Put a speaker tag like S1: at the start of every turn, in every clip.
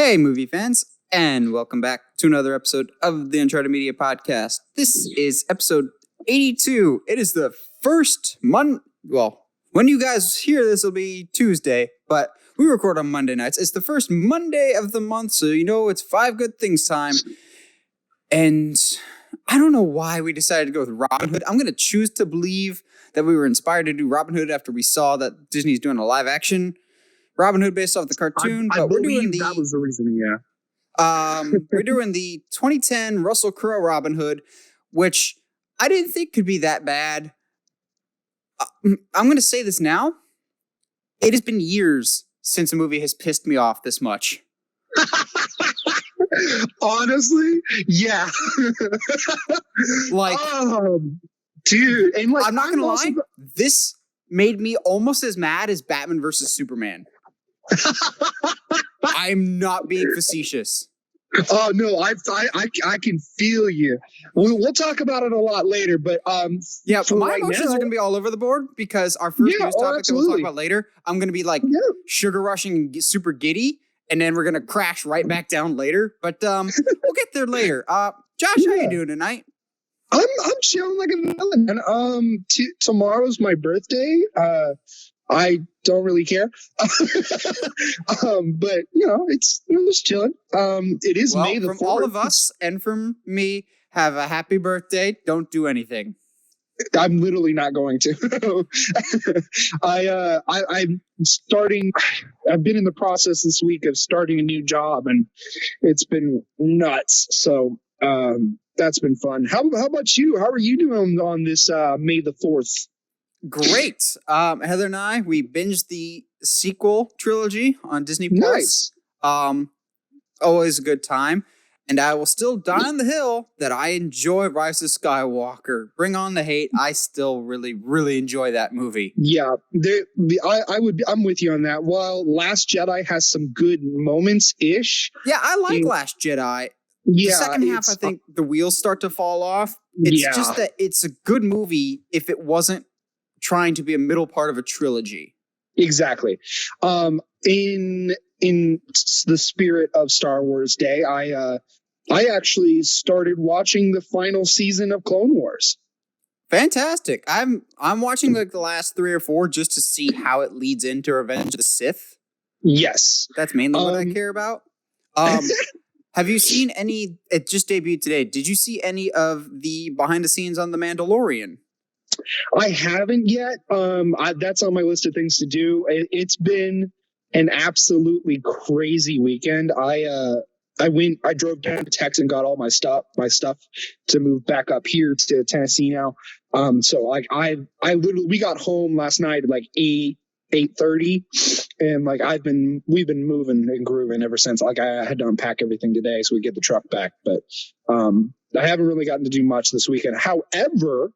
S1: Hey, movie fans, and welcome back to another episode of the Uncharted Media Podcast. This is episode 82. It is the first when you guys hear this, it'll be Tuesday, but we record on Monday nights. It's the first Monday of the month, so you know it's Five Good Things time. And I don't know why we decided to go with Robin Hood. I'm going to choose to believe that we were inspired to do Robin Hood after we saw that Disney's doing a live action Robin Hood based off the cartoon.
S2: I believe that was the reason, yeah.
S1: We're doing the 2010 Russell Crowe Robin Hood, which I didn't think could be that bad. I'm going to say this now. It has been years since a movie has pissed me off this much.
S2: Honestly, yeah. Dude, and
S1: I'm not going to lie. This made me almost as mad as Batman versus Superman. I'm not being facetious.
S2: Oh no, I can feel you. We'll talk about it a lot later, but
S1: yeah, my emotions are going to be all over the board because our first news topic that we'll talk about later, I'm going to be like sugar rushing and get super giddy, and then we're going to crash right back down later. But we'll get there later. Josh, how you doing tonight?
S2: I'm chilling like a villain. Tomorrow's my birthday. I don't really care. But it's just chilling. It is May the 4th.
S1: From all of us and from me, have a happy birthday. Don't do anything.
S2: I'm literally not going to. I'm starting. I've been in the process this week of starting a new job, and it's been nuts. So that's been fun. How about you? How are you doing on this May the 4th?
S1: Great. Heather and I, we binged the sequel trilogy on Disney Plus.
S2: Nice.
S1: Always a good time. And I will still die on the hill that I enjoy Rise of Skywalker. Bring on the hate. I still really, really enjoy that movie.
S2: Yeah, I'm with you on that. While Last Jedi has some good moments-ish.
S1: Yeah, I like Last Jedi.
S2: Yeah,
S1: the second half, I think the wheels start to fall off. It's just that it's a good movie if it wasn't trying to be a middle part of a trilogy.
S2: Exactly. In the spirit of Star Wars Day, I actually started watching the final season of Clone Wars.
S1: Fantastic. I'm watching like the last 3 or 4 just to see how it leads into Revenge of the Sith.
S2: Yes.
S1: That's mainly what I care about. Have you seen any? It just debuted today. Did you see any of the behind the scenes on The Mandalorian?
S2: I haven't yet. That's on my list of things to do. It's been an absolutely crazy weekend. I drove down to Texas and got all my stuff to move back up here to Tennessee now. So like we got home last night at like 8:30, and like we've been moving and grooving ever since. Like I had to unpack everything today so we get the truck back, but I haven't really gotten to do much this weekend. However,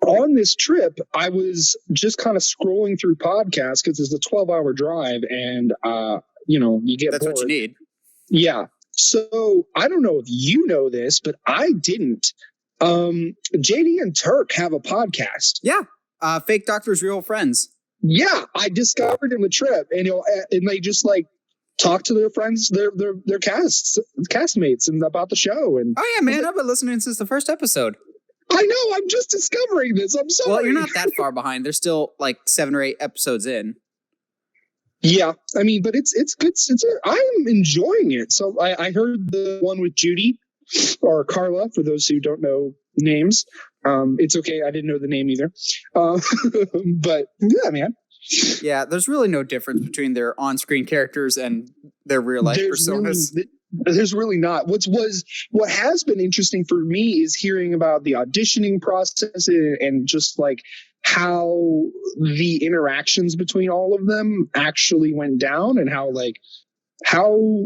S2: on this trip, I was just kind of scrolling through podcasts because it's a 12-hour drive, and you get
S1: that's
S2: bored.
S1: What you need.
S2: Yeah. So I don't know if you know this, but I didn't. JD and Turk have a podcast.
S1: Yeah. Fake Doctors, Real Friends.
S2: Yeah, I discovered in the trip, and and they just like talk to their friends, their castmates, and about the show. And
S1: oh yeah, man, I've been listening since the first episode. I
S2: know. I'm just discovering this. I'm sorry.
S1: Well, you're not that far behind. They're still like 7 or 8 episodes in.
S2: Yeah, I mean, but it's good. I'm enjoying it. So I heard the one with Judy or Carla, for those who don't know names. It's okay. I didn't know the name either. But yeah, man.
S1: Yeah, there's really no difference between their on-screen characters and their real life personas.
S2: There's really not. What has been interesting for me is hearing about the auditioning process and just like how the interactions between all of them actually went down, and how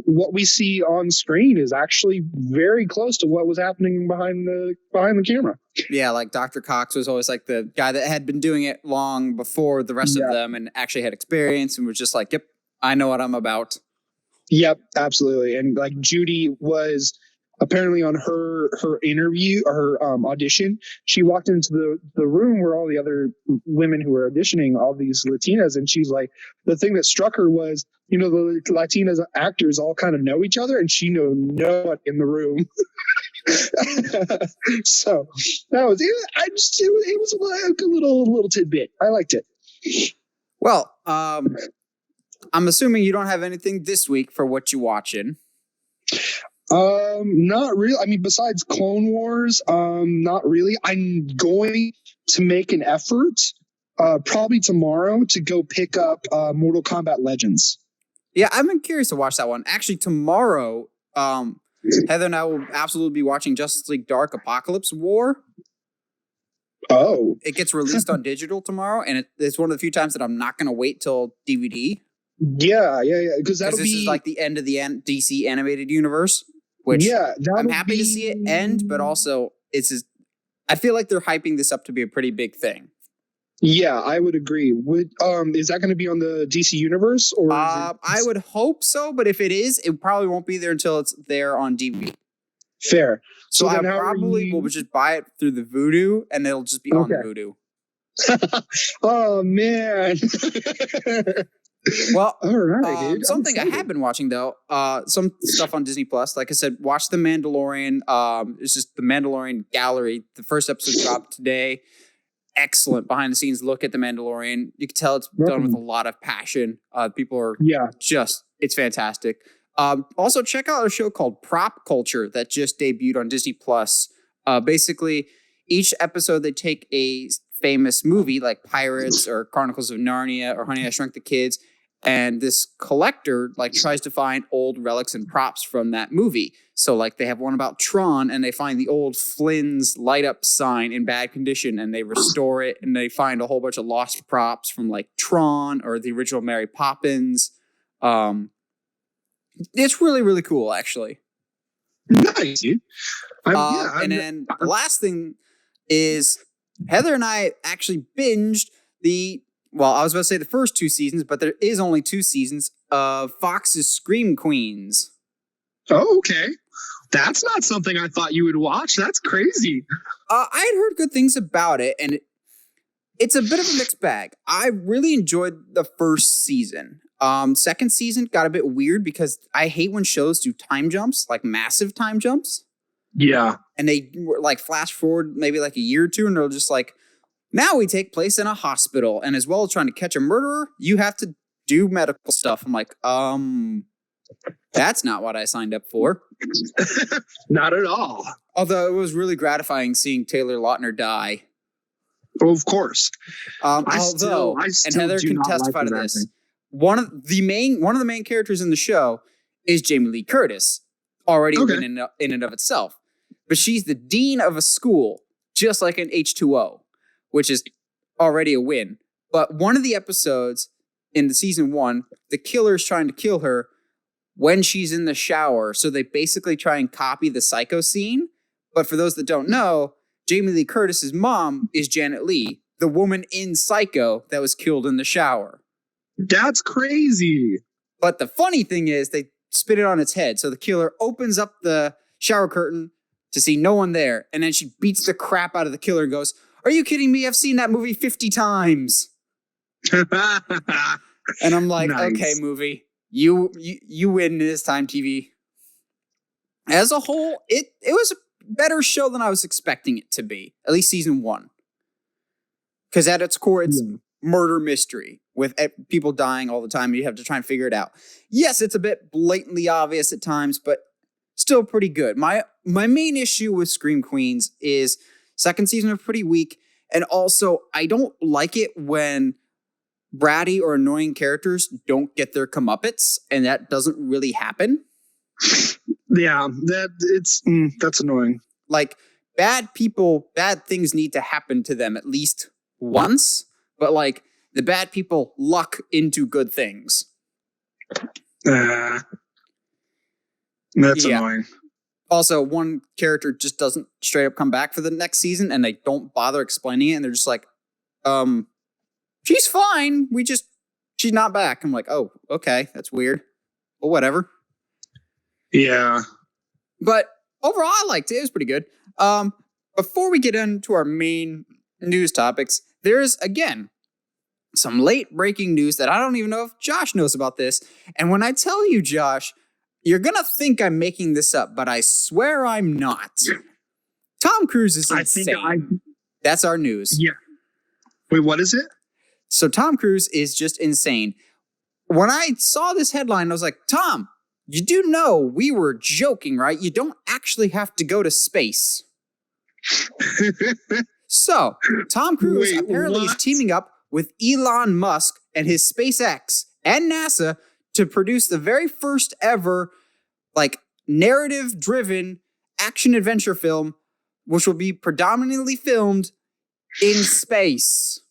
S2: what we see on screen is actually very close to what was happening behind the camera.
S1: Yeah, like Dr. Cox was always like the guy that had been doing it long before the rest of them and actually had experience and was just like, yep, I know what I'm about.
S2: Yep, absolutely. And like Judy was apparently on her interview or her audition, she walked into the room where all the other women who were auditioning, all these Latinas, and she's like, the thing that struck her was, you know, the Latinas actors all kind of know each other, and she knew no one in the room. So that was it. It was like a little tidbit. I liked it.
S1: Well, I'm assuming you don't have anything this week for what you watching.
S2: Not really. I mean, besides Clone Wars, not really. I'm going to make an effort, probably tomorrow, to go pick up Mortal Kombat Legends.
S1: Yeah, I've been curious to watch that one. Actually, tomorrow, Heather and I will absolutely be watching Justice League Dark Apocalypse War.
S2: Oh.
S1: It gets released on digital tomorrow, and it's one of the few times that I'm not going to wait till DVD.
S2: Yeah. Because
S1: this is like the end of the DC animated universe, which I'm happy to see it end, but also I feel like they're hyping this up to be a pretty big thing.
S2: Yeah, I would agree. Is that going to be on the DC universe? Or
S1: I would hope so, but if it is, it probably won't be there until it's there on DVD.
S2: Fair.
S1: So I probably will just buy it through the Vudu, and it'll just be on the Vudu.
S2: Oh, man.
S1: Well,
S2: all right, dude.
S1: Something I have been watching, though, some stuff on Disney Plus. Like I said, watch The Mandalorian. It's just The Mandalorian Gallery. The first episode dropped today. Excellent behind-the-scenes look at The Mandalorian. You can tell it's done with a lot of passion. People are it's fantastic. Also, check out a show called Prop Culture that just debuted on Disney Plus. Basically, each episode they take a famous movie like Pirates or Chronicles of Narnia or Honey, I Shrunk the Kids, and this collector tries to find old relics and props from that movie. So they have one about Tron, and they find the old Flynn's light up sign in bad condition, and they restore it, and they find a whole bunch of lost props from Tron or the original Mary Poppins. It's really, really cool, actually.
S2: Nice, dude.
S1: And then the last thing is Heather and I actually binged I was about to say the first 2 seasons, but there is only 2 seasons of Fox's Scream Queens.
S2: Oh, okay. That's not something I thought you would watch. That's crazy.
S1: I had heard good things about it, and it's a bit of a mixed bag. I really enjoyed the first season. Second season got a bit weird because I hate when shows do time jumps, massive time jumps.
S2: Yeah.
S1: And they flash forward maybe a year or two, and they're just now we take place in a hospital, and as well as trying to catch a murderer, you have to do medical stuff. I'm that's not what I signed up for.
S2: Not at all.
S1: Although it was really gratifying seeing Taylor Lautner die.
S2: Oh, of course.
S1: And Heather can testify to this. One of the main characters in the show is Jamie Lee Curtis, already a win in and of itself. But she's the dean of a school, just like an H2O, which is already a win. But one of the episodes in the season 1, the killer is trying to kill her when she's in the shower. So they basically try and copy the Psycho scene. But for those that don't know, Jamie Lee Curtis's mom is Janet Leigh, the woman in Psycho that was killed in the shower.
S2: That's crazy.
S1: But the funny thing is they spin it on its head. So the killer opens up the shower curtain to see no one there. And then she beats the crap out of the killer and goes, "Are you kidding me? I've seen that movie 50 times. And I'm like, nice. Okay, movie, you win this time, TV. As a whole, it was a better show than I was expecting it to be. At least season 1. Because at its core, it's murder mystery with people dying all the time. You have to try and figure it out. Yes, it's a bit blatantly obvious at times, but still pretty good. My main issue with Scream Queens is second season was pretty weak. And also, I don't like it when bratty or annoying characters don't get their comeuppance, and that doesn't really happen.
S2: Yeah, that's annoying.
S1: Bad people, bad things need to happen to them at least once, but the bad people luck into good things.
S2: That's annoying.
S1: Also, one character just doesn't straight up come back for the next season, and they don't bother explaining it, and they're just she's fine. She's not back. I'm like, oh, okay, that's weird. Well, whatever.
S2: Yeah.
S1: But overall, I liked it. It was pretty good. Before we get into our main news topics, there's, again, some late breaking news that I don't even know if Josh knows about this. And when I tell you, Josh, you're going to think I'm making this up, but I swear I'm not. Tom Cruise is insane. That's our news.
S2: Yeah. Wait, what is it?
S1: So Tom Cruise is just insane. When I saw this headline, I was like, Tom, you do know we were joking, right? You don't actually have to go to space. So Tom Cruise apparently is teaming up with Elon Musk and his SpaceX and NASA to produce the very first ever narrative-driven action-adventure film, which will be predominantly filmed in space.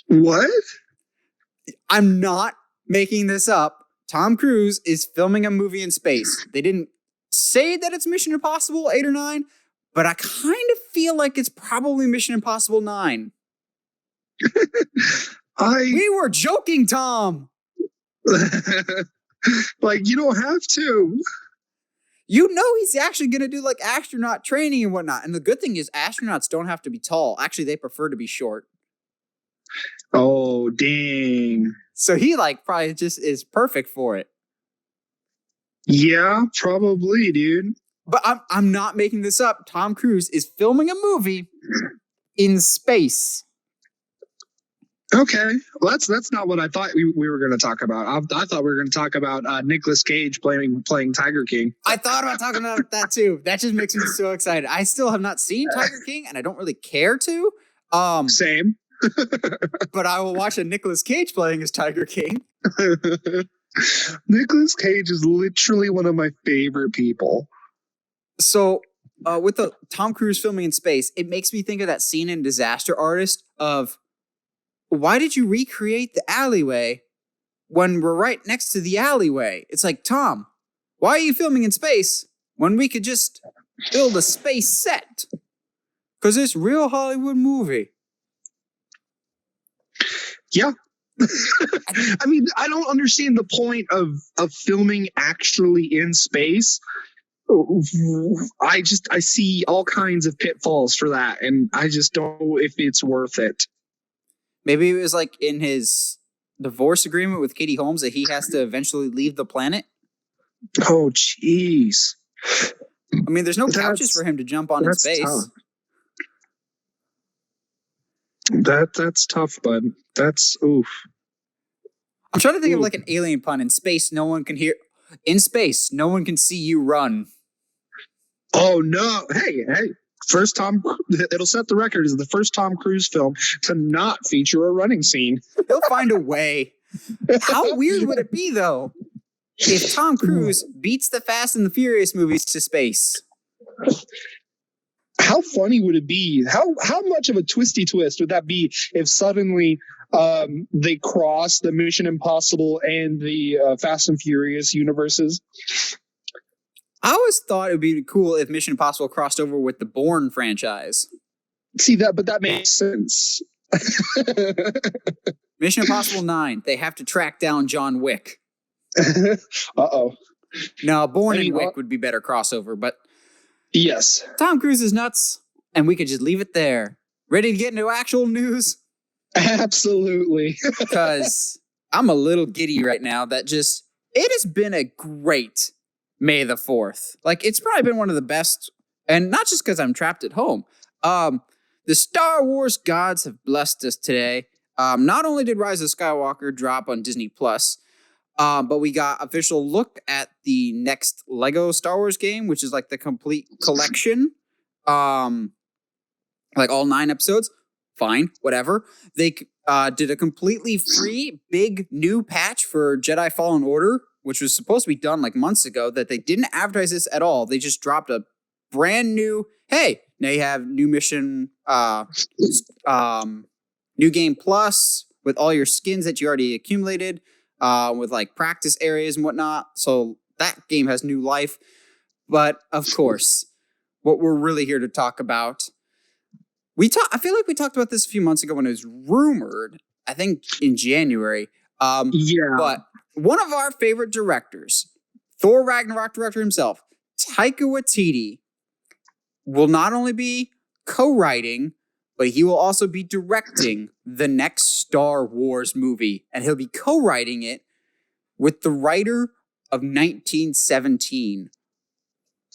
S2: What?
S1: I'm not making this up. Tom Cruise is filming a movie in space. They didn't say that it's Mission Impossible 8 or 9, but I kind of feel like it's probably Mission Impossible 9. We were joking, Tom.
S2: You don't have to.
S1: You know he's actually going to do astronaut training and whatnot. And the good thing is astronauts don't have to be tall. Actually, they prefer to be short.
S2: Oh, dang.
S1: So he probably just is perfect for it.
S2: Yeah, probably, dude.
S1: But I'm not making this up. Tom Cruise is filming a movie in space.
S2: Okay, well, that's not what I thought we were going to talk about. I thought we were going to talk about Nicolas Cage playing Tiger King.
S1: I thought about talking about that too. That just makes me so excited. I still have not seen Tiger King, and I don't really care to.
S2: Same.
S1: But I will watch a Nicolas Cage playing as Tiger King.
S2: Nicolas Cage is literally one of my favorite people.
S1: So, with the Tom Cruise filming in space, it makes me think of that scene in Disaster Artist of, why did you recreate the alleyway when we're right next to the alleyway? It's like, Tom, why are you filming in space when we could just build a space set? Because it's real Hollywood movie.
S2: Yeah. I mean, I don't understand the point of filming actually in space. I see all kinds of pitfalls for that, and I just don't know if it's worth it.
S1: Maybe it was in his divorce agreement with Katie Holmes that he has to eventually leave the planet.
S2: Oh, jeez.
S1: I mean, there's no couches for him to jump on in space.
S2: Tough. That's tough, bud. That's oof.
S1: I'm trying to think of an alien pun. In space, no one can hear. In space, no one can see you run.
S2: Oh no! Hey! It'll set the record as the first Tom Cruise film to not feature a running scene.
S1: He'll find a way. How weird would it be though if Tom Cruise beats the Fast and the Furious movies to space?
S2: How funny would it be? How much of a twisty twist would that be if suddenly they cross the Mission Impossible and the Fast and Furious universes?
S1: I always thought it would be cool if Mission Impossible crossed over with the Bourne franchise.
S2: But that makes sense.
S1: Mission Impossible 9, they have to track down John Wick.
S2: Uh-oh.
S1: No, Bourne and Wick would be better crossover, but
S2: yes.
S1: Tom Cruise is nuts, and we could just leave it there. Ready to get into actual news?
S2: Absolutely.
S1: Because I'm a little giddy right now it has been a great May the 4th. It's probably been one of the best, and not just because I'm trapped at home. The Star Wars gods have blessed us today. Not only did Rise of Skywalker drop on Disney Plus, but we got official look at the next Lego Star Wars game, which is the complete collection. All 9 episodes. Fine, whatever. They did a completely free, big, new patch for Jedi Fallen Order, which was supposed to be done months ago, that they didn't advertise this at all. They just dropped a brand new, hey, now you have new mission, new game plus with all your skins that you already accumulated, with practice areas and whatnot. So that game has new life. But of course, what we're really here to talk about, I feel like we talked about this a few months ago when it was rumored, I think in January.
S2: Yeah.
S1: But one of our favorite directors Thor Ragnarok director himself, Taika Waititi, will not only be co-writing, but he will also be directing the next Star Wars movie. And he'll be co-writing it with the writer of 1917.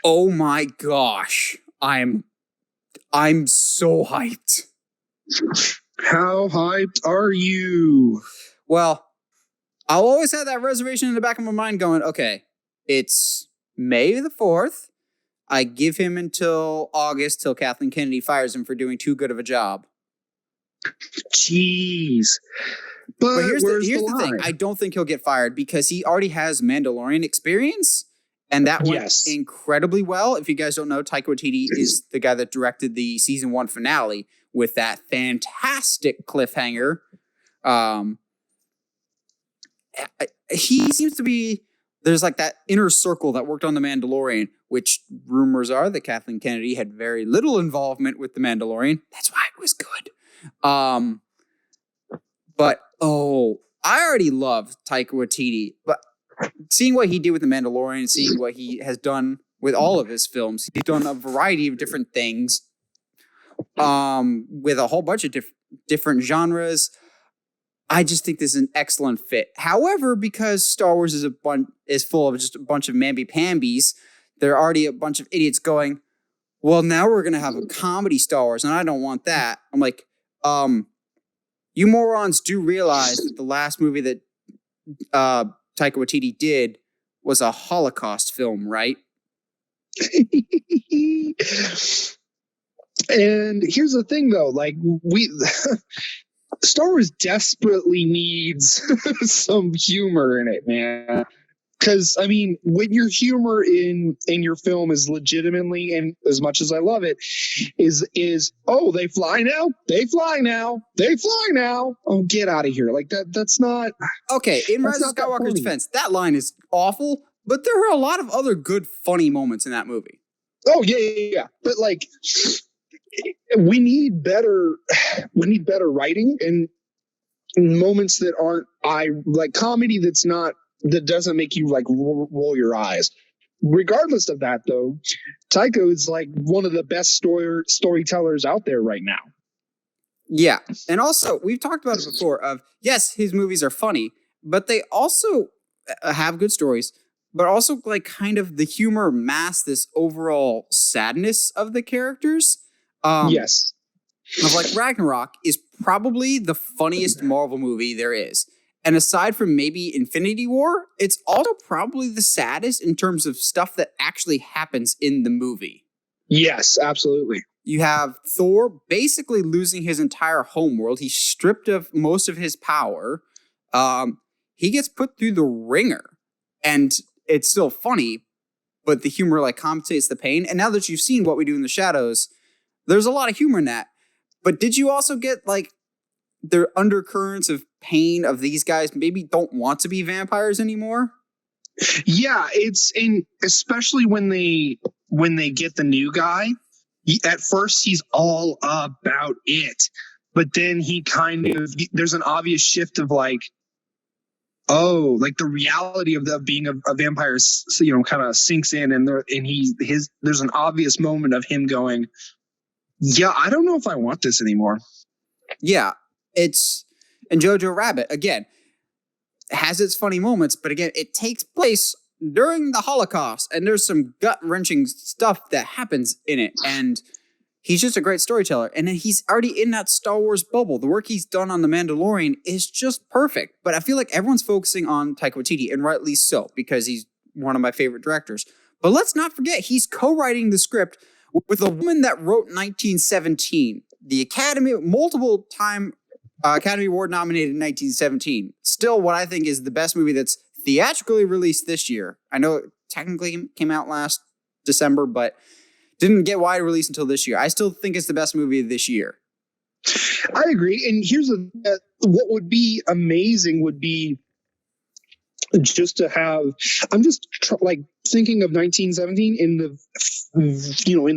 S1: Oh my gosh. I'm so hyped.
S2: How hyped are you?
S1: Well, I'll always have that reservation in the back of my mind going, okay, it's May the 4th. I give him until August till Kathleen Kennedy fires him for doing too good of a job.
S2: Jeez.
S1: But here's the thing. I don't think he'll get fired because he already has Mandalorian experience. And that went incredibly well. If you guys don't know, Taika Waititi is the guy that directed the season 1 finale with that fantastic cliffhanger. He seems to be, there's like that inner circle that worked on The Mandalorian, which rumors are that Kathleen Kennedy had very little involvement with The Mandalorian. That's why it was good. But I already love Taika Waititi, but seeing what he did with The Mandalorian, seeing what he has done with all of his films, he's done a variety of different things with a whole bunch of different genres. I just think this is an excellent fit. However, because Star Wars is full of just a bunch of mamby-pambies, there are already a bunch of idiots going, well, now we're going to have a comedy Star Wars, and I don't want that. I'm like, you morons do realize that the last movie that Taika Waititi did was a Holocaust film, right?
S2: And here's the thing, though, like Star Wars desperately needs some humor in it, man. Because, I mean, when your humor in your film is legitimately, and as much as I love it, is oh, they fly now? They fly now. They fly now. Oh, get out of here. Like, that's not...
S1: Okay, in Rise of Skywalker's defense, that line is awful, but there were a lot of other good, funny moments in that movie.
S2: Oh, yeah. But, like, we need better writing and moments that aren't like comedy that doesn't make you like roll your eyes. Regardless of that, though, Taika is like one of the best storytellers out there right now.
S1: Yeah, and also we've talked about it before. Yes, his movies are funny, but they also have good stories. But also, like, kind of the humor masks this overall sadness of the characters.
S2: Yes.
S1: Of like Ragnarok is probably the funniest Marvel movie there is. And aside from maybe Infinity War, it's also probably the saddest in terms of stuff that actually happens in the movie.
S2: Yes, absolutely.
S1: You have Thor basically losing his entire homeworld. He's stripped of most of his power. He gets put through the ringer. And it's still funny, but the humor like compensates the pain. And now that you've seen What We Do in the Shadows, there's a lot of humor in that. But did you also get like the undercurrents of pain of these guys maybe don't want to be vampires anymore?
S2: Yeah, especially when they get the new guy. At first, he's all about it, but then he there's an obvious shift of like, oh, like the reality of being a vampire, kind of sinks in, and there's an obvious moment of him going, yeah, I don't know if I want this anymore. Yeah,
S1: and Jojo Rabbit, again, has its funny moments, but again, it takes place during the Holocaust, and there's some gut-wrenching stuff that happens in it, and he's just a great storyteller, and then he's already in that Star Wars bubble. The work he's done on The Mandalorian is just perfect, but I feel like everyone's focusing on Taika Waititi, and rightly so, because he's one of my favorite directors. But let's not forget, he's co-writing the script with a woman that wrote 1917, the multiple-time Academy Award nominated in 1917. Still what I think is the best movie that's theatrically released this year. I know it technically came out last December, but didn't get wide release until this year. I still think it's the best movie of this year.
S2: I agree. And here's what would be amazing would be just to have, I'm just like thinking of 1917 in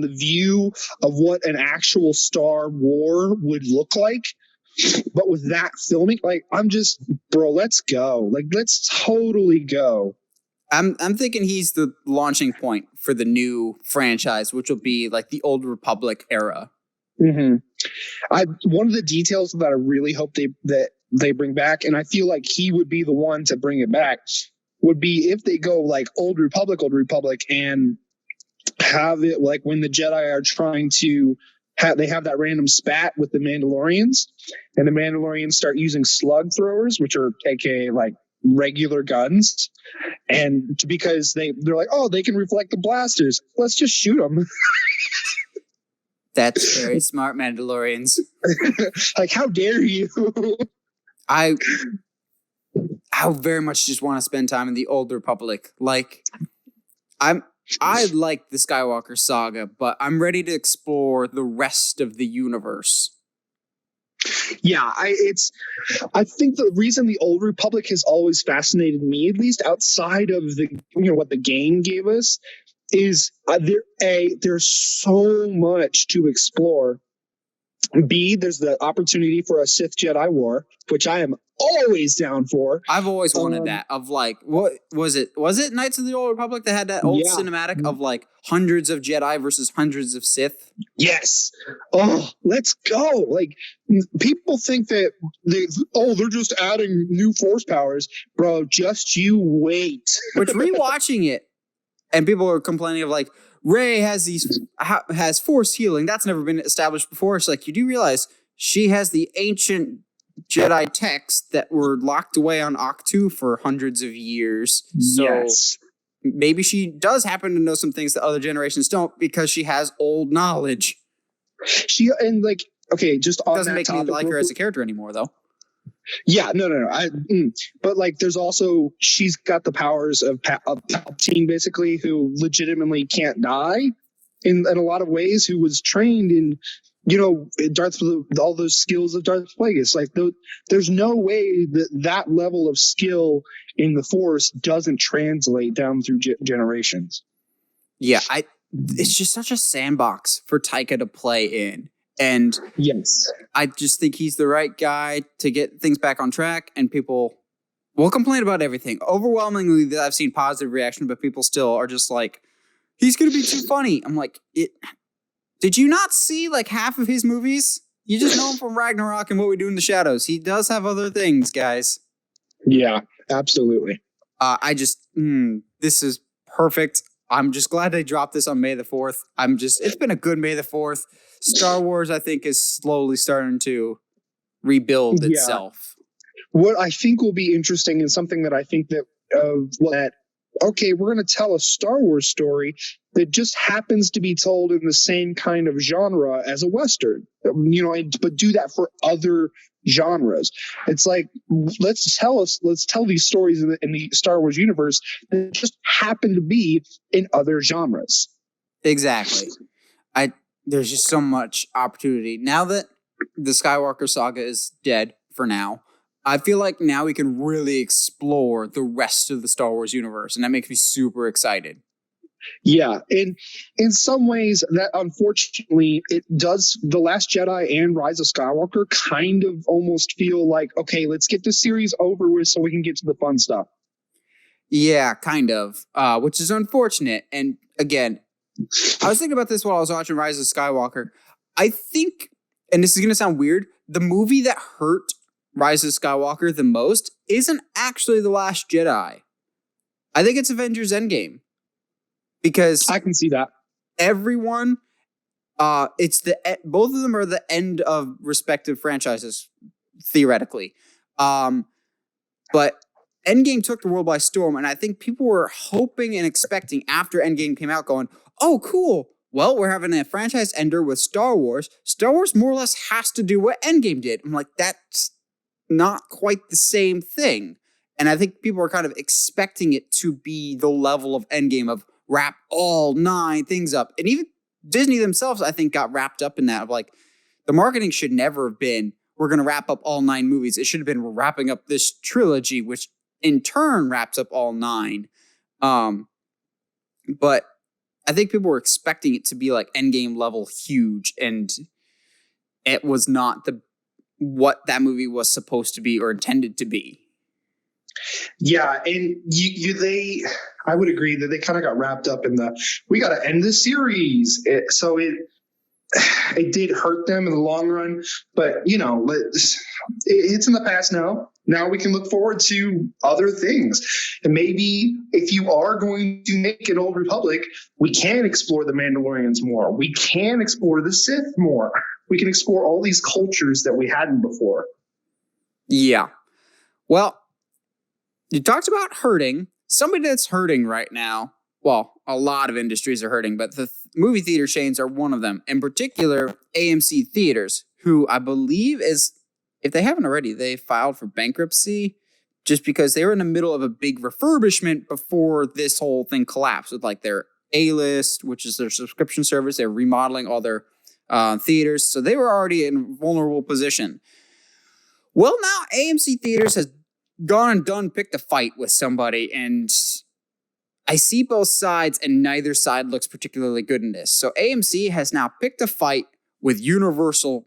S2: the view of what an actual Star War would look like. But with that filming, like, I'm just, bro, let's go. Like, let's totally go.
S1: I'm thinking he's the launching point for the new franchise, which will be like the Old Republic era.
S2: Mm-hmm. One of the details that I really hope they bring back, and I feel like he would be the one to bring it back, would be if they go like Old Republic, and have it like when the Jedi are trying to they have that random spat with the Mandalorians, and the Mandalorians start using slug throwers, which are aka like regular guns, and because they're like, oh, they can reflect the blasters, let's just shoot them.
S1: That's very smart, Mandalorians.
S2: Like, how dare you?
S1: I very much just want to spend time in the Old Republic. Like, I like the Skywalker saga, but I'm ready to explore the rest of the universe.
S2: Yeah, I think the reason the Old Republic has always fascinated me, at least outside of what the game gave us, is there's so much to explore. B, there's the opportunity for a Sith Jedi war, which I am always down for.
S1: I've always wanted that. Of like, what was it? Was it Knights of the Old Republic that had that old cinematic of like hundreds of Jedi versus hundreds of Sith?
S2: Yes. Oh, let's go. Like, people think that they're just adding new Force powers. Bro, just you wait.
S1: Which, rewatching it, and people are complaining of like, Rey has Force healing. That's never been established before. It's like, you do realize she has the ancient Jedi texts that were locked away on Ahch-To for hundreds of years. So maybe she does happen to know some things that other generations don't because she has old knowledge.
S2: Just on
S1: doesn't make me
S2: topic,
S1: like her as a character anymore, though.
S2: Yeah, no. But like, there's also, she's got the powers of Palpatine, basically, who legitimately can't die in a lot of ways, who was trained in, all those skills of Darth Plagueis. Like, there's no way that level of skill in the Force doesn't translate down through generations.
S1: Yeah, it's just such a sandbox for Taika to play in. And
S2: yes,
S1: I just think he's the right guy to get things back on track, and people will complain about everything. Overwhelmingly, I've seen positive reaction, but people still are just like, he's going to be too funny. I'm like, did you not see like half of his movies? You just know him from Ragnarok and What We Do in the Shadows. He does have other things, guys.
S2: Yeah, absolutely.
S1: This is perfect. I'm just glad they dropped this on May the 4th. It's been a good May the 4th. Star Wars, I think, is slowly starting to rebuild itself.
S2: What I think will be interesting, and something that I think that we're going to tell a Star Wars story that just happens to be told in the same kind of genre as a Western, but do that for other genres. It's like, let's tell these stories in the Star Wars universe that just happen to be in other genres.
S1: Exactly. There's just so much opportunity. Now that the Skywalker saga is dead for now, I feel like now we can really explore the rest of the Star Wars universe, and that makes me super excited.
S2: Yeah, and in some ways, that unfortunately, it does. The Last Jedi and Rise of Skywalker kind of almost feel like, okay, let's get this series over with so we can get to the fun stuff.
S1: Yeah, kind of, which is unfortunate. And again, I was thinking about this while I was watching Rise of Skywalker. I think, and this is going to sound weird, the movie that hurt Rise of Skywalker the most isn't actually The Last Jedi. I think it's Avengers Endgame. Because
S2: I can see that.
S1: Everyone, both of them are the end of respective franchises, theoretically. But Endgame took the world by storm, and I think people were hoping and expecting after Endgame came out, going, oh, cool. Well, we're having a franchise ender with Star Wars. Star Wars more or less has to do what Endgame did. I'm like, that's not quite the same thing. And I think people are kind of expecting it to be the level of Endgame of wrap all 9 things up. And even Disney themselves, I think, got wrapped up in that of like, the marketing should never have been, we're going to wrap up all 9 movies. It should have been, we're wrapping up this trilogy, which in turn wraps up all 9. But I think people were expecting it to be like Endgame level huge, and it was not what that movie was supposed to be or intended to be.
S2: Yeah, and I would agree that they kind of got wrapped up in we got to end the series. It did hurt them in the long run, but it's in the past now. Now we can look forward to other things. And maybe if you are going to make an Old Republic, we can explore the Mandalorians more. We can explore the Sith more. We can explore all these cultures that we hadn't before.
S1: Yeah. Well, you talked about hurting. Somebody that's hurting right now, well, a lot of industries are hurting, but the movie theater chains are one of them. In particular, AMC Theaters, who I believe is, if they haven't already, they filed for bankruptcy just because they were in the middle of a big refurbishment before this whole thing collapsed with like their A-List, which is their subscription service. They're remodeling all their theaters. So they were already in a vulnerable position. Well, now AMC Theaters has gone and picked a fight with somebody, and I see both sides, and neither side looks particularly good in this. So AMC has now picked a fight with Universal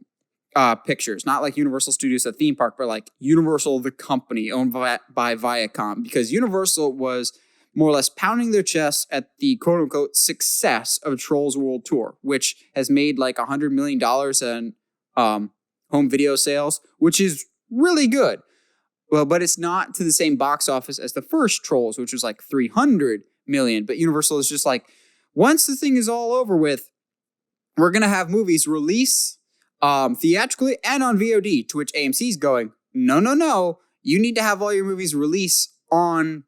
S1: Pictures, not like Universal Studios, a theme park, but like Universal, the company owned by Viacom, because Universal was more or less pounding their chest at the quote-unquote success of Trolls World Tour, which has made like $100 million in home video sales, which is really good. Well, but it's not to the same box office as the first Trolls, which was like 300 million. But Universal is just like, once the thing is all over with, we're going to have movies release theatrically and on VOD, to which AMC's going, no. You need to have all your movies release on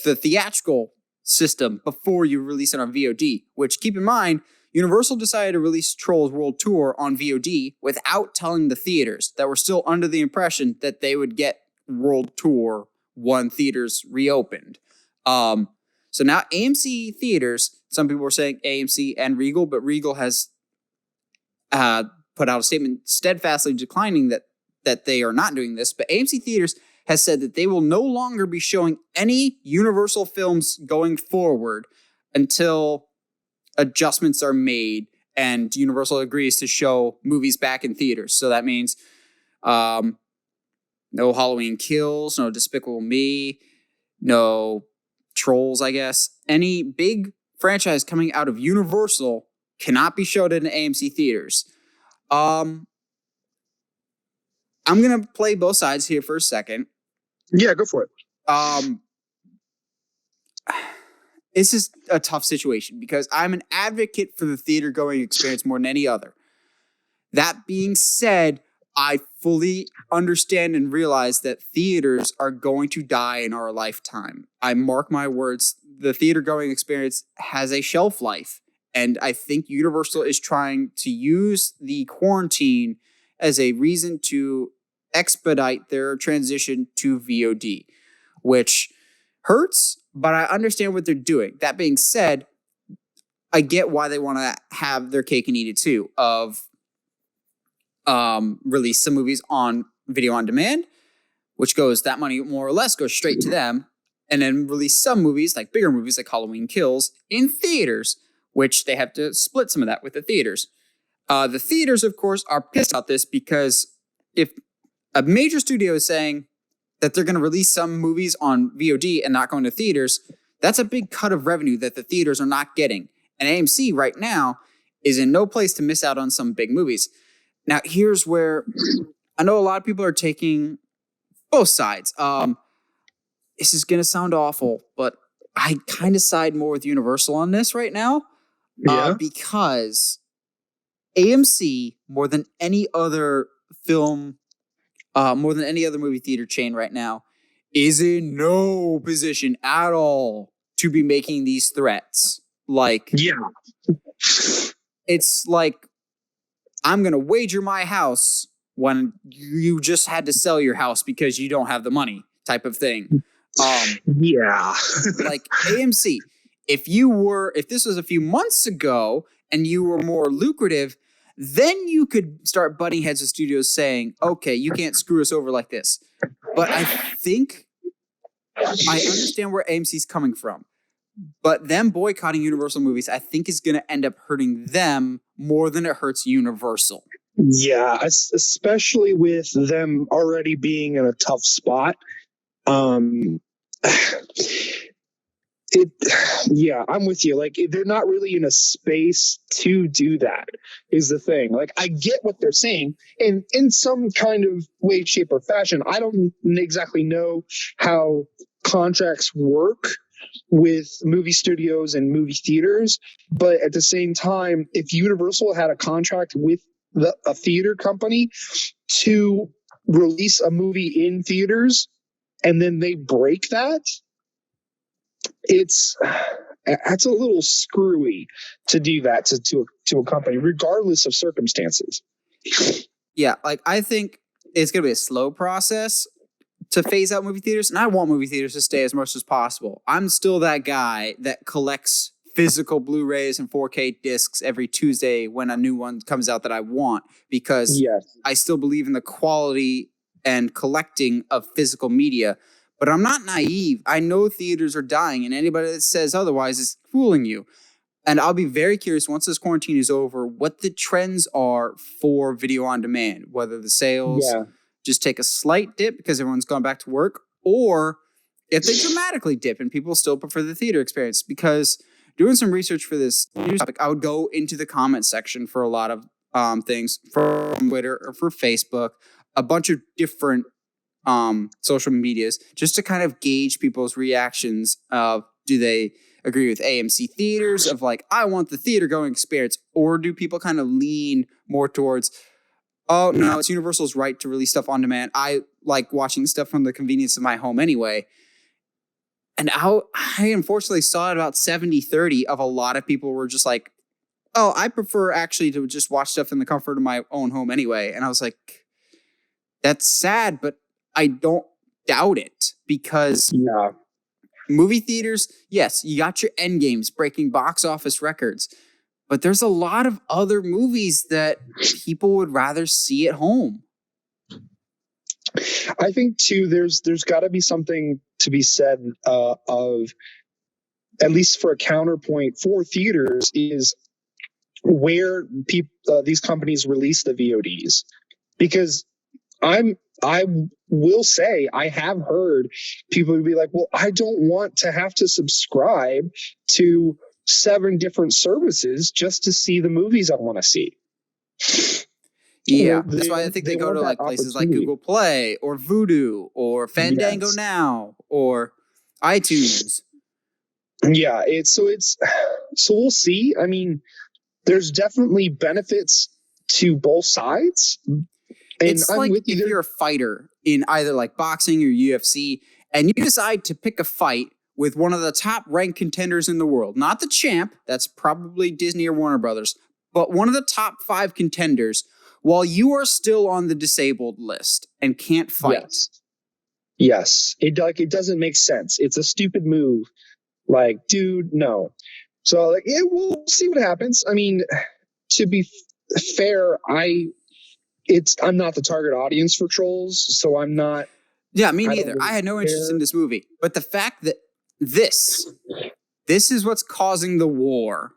S1: the theatrical system before you release it on VOD, which, keep in mind, Universal decided to release Trolls World Tour on VOD without telling the theaters that were still under the impression that they would get World Tour when theaters reopened. So now AMC Theaters, some people were saying AMC and Regal, but Regal has put out a statement steadfastly declining that they are not doing this. But AMC Theaters has said that they will no longer be showing any Universal films going forward until adjustments are made and Universal agrees to show movies back in theaters. So that means no Halloween Kills, no Despicable Me, no Trolls, I guess. Any big franchise coming out of Universal cannot be showed in AMC Theaters. I'm going to play both sides here for a second.
S2: Yeah, go for it.
S1: This is a tough situation because I'm an advocate for the theater-going experience more than any other. That being said, I fully understand and realize that theaters are going to die in our lifetime. I mark my words, the theater-going experience has a shelf life, and I think Universal is trying to use the quarantine as a reason to expedite their transition to VOD, which hurts, but I understand what they're doing. That being said, I get why they want to have their cake and eat it too, of release some movies on video on demand, which goes, that money more or less goes straight to them, and then release some movies, like bigger movies like Halloween Kills, in theaters, which they have to split some of that with the theaters. The theaters, of course, are pissed about this because if a major studio is saying that they're going to release some movies on VOD and not going to theaters, that's a big cut of revenue that the theaters are not getting. And AMC right now is in no place to miss out on some big movies. Now, here's where I know a lot of people are taking both sides. This is going to sound awful, but I kind of side more with Universal on this right now. Because AMC, more than any other movie theater chain right now, is in no position at all to be making these threats. It's like, I'm going to wager my house when you just had to sell your house because you don't have the money type of thing. Like AMC, if this was a few months ago and you were more lucrative, then you could start butting heads with studios saying, okay, you can't screw us over like this. But I think I understand where AMC's coming from. But them boycotting Universal movies, I think, is going to end up hurting them more than it hurts Universal.
S2: Yeah, especially with them already being in a tough spot. Um, I'm with you. Like, they're not really in a space to do that, is the thing. Like, I get what they're saying, and in some kind of way, shape, or fashion. I don't exactly know how contracts work with movie studios and movie theaters, but at the same time, if Universal had a contract with a theater company to release a movie in theaters, and then they break that, that's a little screwy to do that to a company, regardless of circumstances.
S1: Yeah, like I think it's going to be a slow process to phase out movie theaters, and I want movie theaters to stay as much as possible. I'm still that guy that collects physical Blu-rays and 4K discs every Tuesday when a new one comes out that I want, because I still believe in the quality and collecting of physical media. But I'm not naive. I know theaters are dying, and anybody that says otherwise is fooling you. And I'll be very curious once this quarantine is over, what the trends are for video on demand, whether the sales just take a slight dip because everyone's gone back to work, or if they dramatically dip and people still prefer the theater experience. Because doing some research for this topic, I would go into the comment section for a lot of things from Twitter or for Facebook, a bunch of different social medias, just to kind of gauge people's reactions of, do they agree with AMC Theaters of like, I want the theater going experience, or do people kind of lean more towards, oh no, it's Universal's right to release stuff on demand. I like watching stuff from the convenience of my home anyway. And I unfortunately saw it about 70-30 of a lot of people were just like, oh, I prefer actually to just watch stuff in the comfort of my own home anyway. And I was like, that's sad, but I don't doubt it, because movie theaters, yes, you got your end games breaking box office records, but there's a lot of other movies that people would rather see at home.
S2: I think too, there's got to be something to be said of, at least for a counterpoint for theaters, is where these companies release the VODs, because I will say I have heard people be like, well, I don't want to have to subscribe to 7 different services just to see the movies I want to see.
S1: Yeah, that's why I think they go to like places like Google Play or Vudu or Fandango Now or iTunes.
S2: Yeah, so we'll see. I mean, there's definitely benefits to both sides. And
S1: it's like if you're a fighter in either like boxing or UFC, and you decide to pick a fight with one of the top ranked contenders in the world, not the champ, that's probably Disney or Warner Brothers, but one of the top 5 contenders, while you are still on the disabled list and can't fight.
S2: Yes. It doesn't make sense. It's a stupid move. Like, dude, no. So like, we'll see what happens. I mean, to be fair, I'm not the target audience for trolls, so I'm not.
S1: Yeah, me neither. I had no interest in this movie. But the fact that this is what's causing the war.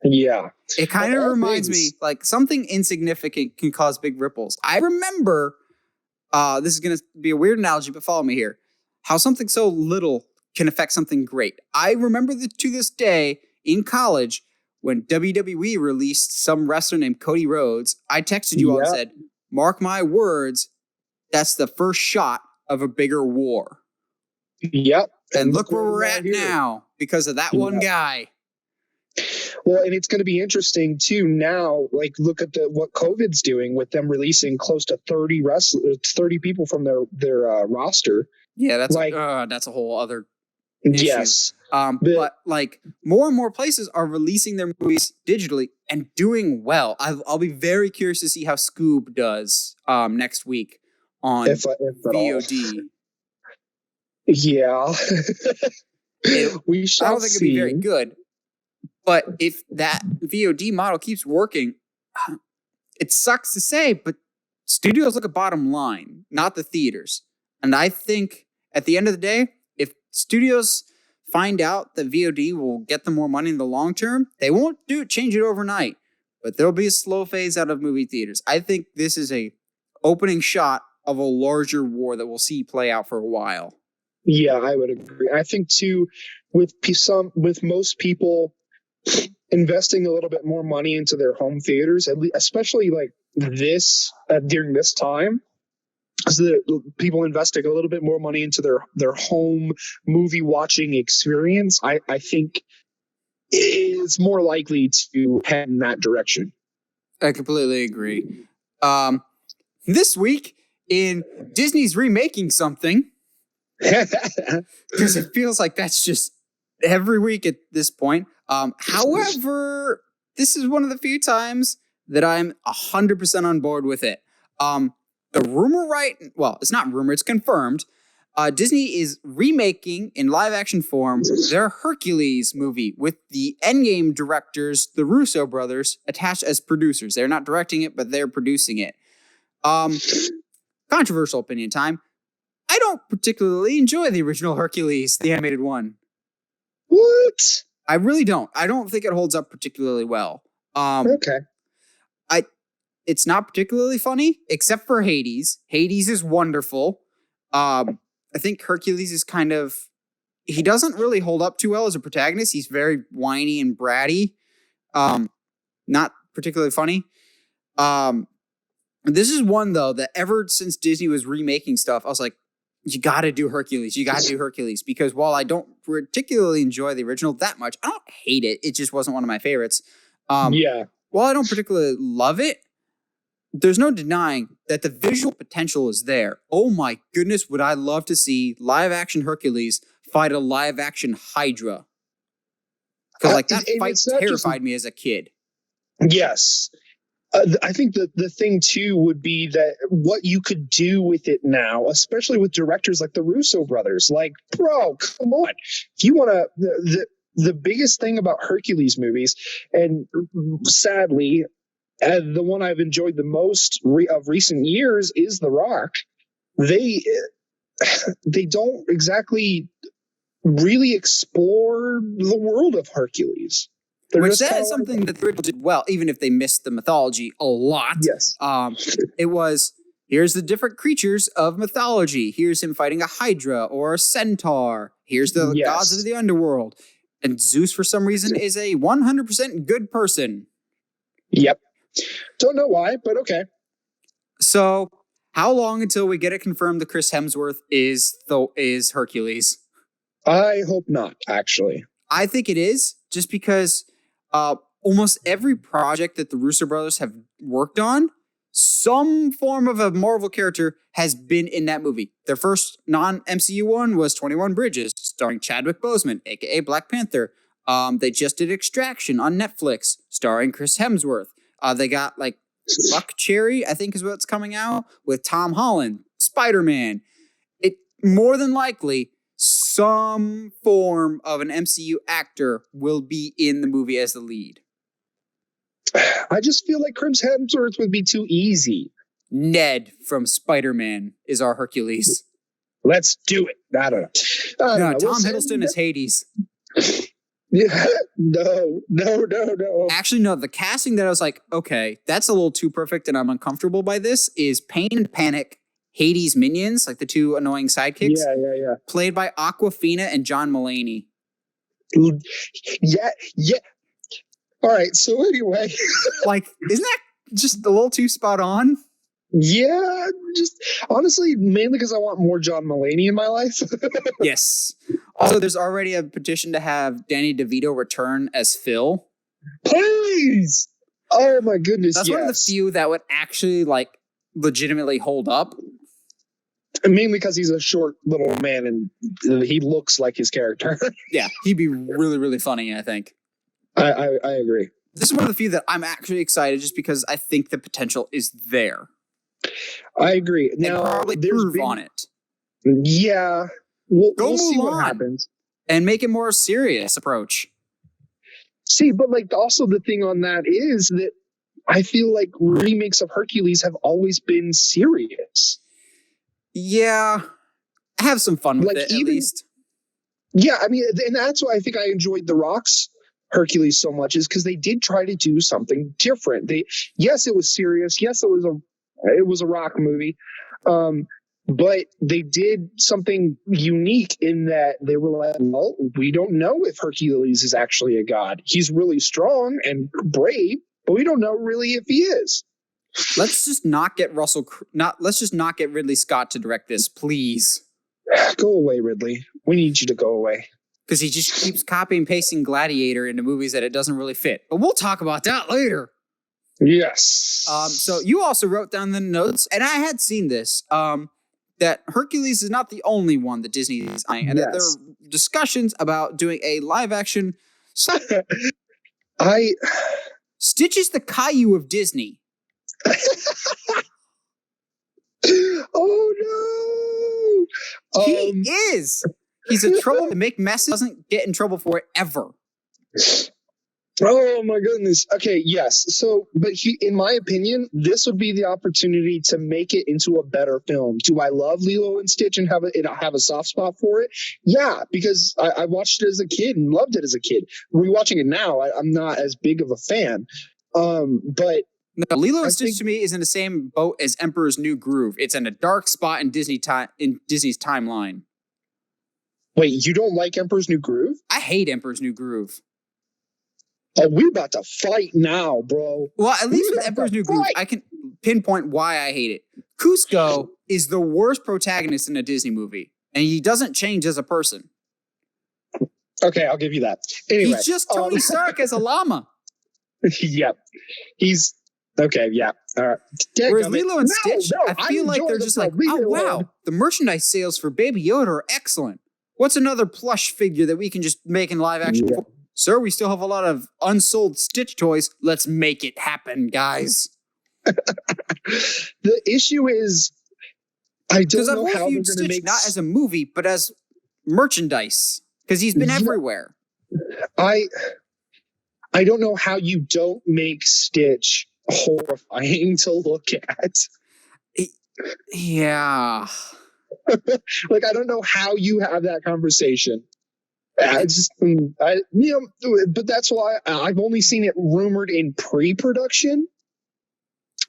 S2: Yeah.
S1: It kind of reminds me, like, something insignificant can cause big ripples. I remember, this is going to be a weird analogy, but follow me here, how something so little can affect something great. I remember to this day in college, when WWE released some wrestler named Cody Rhodes, I texted you all and said, mark my words, that's the first shot of a bigger war.
S2: Yep.
S1: And look where we're at now because of that one guy.
S2: Well, and it's going to be interesting too now, like look at what COVID's doing with them releasing close to 30 people from their roster.
S1: Yeah, that's like that's a whole other issue.
S2: Yes.
S1: But like more and more places are releasing their movies digitally and doing well. I'll be very curious to see how Scoob does next week on VOD.
S2: Yeah.
S1: We shall I don't think it'll be very good. But if that VOD model keeps working, it sucks to say, but studios look at bottom line, not the theaters. And I think at the end of the day, if studios find out that VOD will get them more money in the long term, they won't change it overnight. But there'll be a slow phase out of movie theaters. I think this is a opening shot of a larger war that we'll see play out for a while.
S2: Yeah, I would agree. I think too, with most people investing a little bit more money into their home theaters, especially like this during this time, because the people investing a little bit more money into their home movie watching experience, I think is more likely to head in that direction.
S1: I completely agree. This week in Disney's remaking something, because it feels like that's just every week at this point. However, this is one of the few times that I'm 100% on board with it. The rumor it's not rumor, it's confirmed. Disney is remaking in live action form their Hercules movie with the Endgame directors, the Russo brothers, attached as producers. They're not directing it, but they're producing it. Controversial opinion time. I don't particularly enjoy the original Hercules, the animated one.
S2: What?
S1: I really don't. I don't think it holds up particularly well.
S2: Okay.
S1: It's not particularly funny, except for Hades. Hades is wonderful. I think Hercules is he doesn't really hold up too well as a protagonist. He's very whiny and bratty. Not particularly funny. This is one, though, that ever since Disney was remaking stuff, I was like, you got to do Hercules. You got to do Hercules. Because while I don't particularly enjoy the original that much, I don't hate it. It just wasn't one of my favorites.
S2: Yeah.
S1: While I don't particularly love it, there's no denying that the visual potential is there. Oh my goodness, would I love to see live-action Hercules fight a live-action Hydra. Because that fight terrified me as a kid.
S2: Yes. I think the thing, too, would be that what you could do with it now, especially with directors like the Russo brothers. Like, bro, come on. If you want to... The biggest thing about Hercules movies, and sadly, the one I've enjoyed the most of recent years is The Rock. They don't exactly really explore the world of Hercules.
S1: Which that is something that the original did well, even if they missed the mythology a lot.
S2: Yes.
S1: It was, here's the different creatures of mythology. Here's him fighting a Hydra or a centaur. Here's the gods of the underworld. And Zeus, for some reason, is a 100% good person.
S2: Yep. Don't know why, but okay.
S1: So, how long until we get it confirmed that Chris Hemsworth is Hercules?
S2: I hope not, actually.
S1: I think it is, just because almost every project that the Russo brothers have worked on, some form of a Marvel character has been in that movie. Their first non-MCU one was 21 Bridges, starring Chadwick Boseman, aka Black Panther. They just did Extraction on Netflix, starring Chris Hemsworth. They got Buck Cherry, I think is what's coming out, with Tom Holland, Spider-Man. It more than likely, some form of an MCU actor will be in the movie as the lead.
S2: I just feel like Chris Hemsworth would be too easy.
S1: Ned from Spider-Man is our Hercules.
S2: Let's do it. I don't know.
S1: No, Tom Hiddleston is Hades.
S2: Yeah, no.
S1: Actually, no, the casting that I was like, okay, that's a little too perfect and I'm uncomfortable by this is Pain and Panic, Hades minions, like the two annoying sidekicks.
S2: Yeah.
S1: Played by Awkwafina and John Mulaney.
S2: Yeah. All right, so anyway.
S1: Isn't that just a little too spot on?
S2: Yeah, just honestly, mainly because I want more John Mulaney in my life.
S1: Yes. Also, there's already a petition to have Danny DeVito return as Phil.
S2: Please! Oh my goodness,
S1: That's one of the few that would actually, legitimately hold up.
S2: Mainly because he's a short little man and he looks like his character.
S1: Yeah, he'd be really, really funny, I think.
S2: I agree.
S1: This is one of the few that I'm actually excited just because I think the potential is there.
S2: I agree.
S1: Now, probably prove on it.
S2: Yeah. We'll see what happens.
S1: And make it more serious approach.
S2: See, but also the thing on that is that I feel like remakes of Hercules have always been serious.
S1: Yeah. Have some fun with it, at least.
S2: Yeah, I mean, and that's why I think I enjoyed The Rock's Hercules so much, is because they did try to do something different. Yes, it was serious. Yes, it was a Rock movie. But they did something unique in that they were like, well, we don't know if Hercules is actually a god. He's really strong and brave, but we don't know really if he is.
S1: Let's just not get let's just not get Ridley Scott to direct this, please.
S2: Go away, Ridley. We need you to go away.
S1: Because he just keeps copying and pasting Gladiator into movies that it doesn't really fit. But we'll talk about that later.
S2: Yes.
S1: So you also wrote down the notes, and I had seen this, that Hercules is not the only one that Disney is eyeing, and that there are discussions about doing a live action. Stitch is the Caillou of Disney.
S2: Oh no!
S1: He is. He's a trouble to make messes. Doesn't get in trouble for it ever.
S2: Oh my goodness. Okay, yes. So, but in my opinion, this would be the opportunity to make it into a better film. Do I love Lilo and Stitch and have a soft spot for it? Yeah, because I watched it as a kid and loved it as a kid. Rewatching it now, I'm not as big of a fan. But
S1: no, Lilo and Stitch to me is in the same boat as Emperor's New Groove. It's in a dark spot in Disney's timeline.
S2: Wait, you don't like Emperor's New Groove?
S1: I hate Emperor's New Groove.
S2: Oh, we're about to fight now, bro.
S1: Well, at least with Emperor's New Groove, I can pinpoint why I hate it. Cusco is the worst protagonist in a Disney movie, and he doesn't change as a person.
S2: Okay, I'll give you that. Anyway,
S1: he's just Tony Stark as a llama.
S2: Yep. He's okay, yeah. All right.
S1: Whereas Lilo and Stitch, I feel like they're just like, oh, wow, the merchandise sales for Baby Yoda are excellent. What's another plush figure that we can just make in live action? Yeah. Sir, we still have a lot of unsold Stitch toys. Let's make it happen, guys.
S2: The issue is, I don't know how they're going to make
S1: not as a movie, but as merchandise, because he's been everywhere.
S2: I don't know how you don't make Stitch horrifying to look at.
S1: Yeah.
S2: Like, I don't know how you have that conversation. But that's why I've only seen it rumored in pre-production.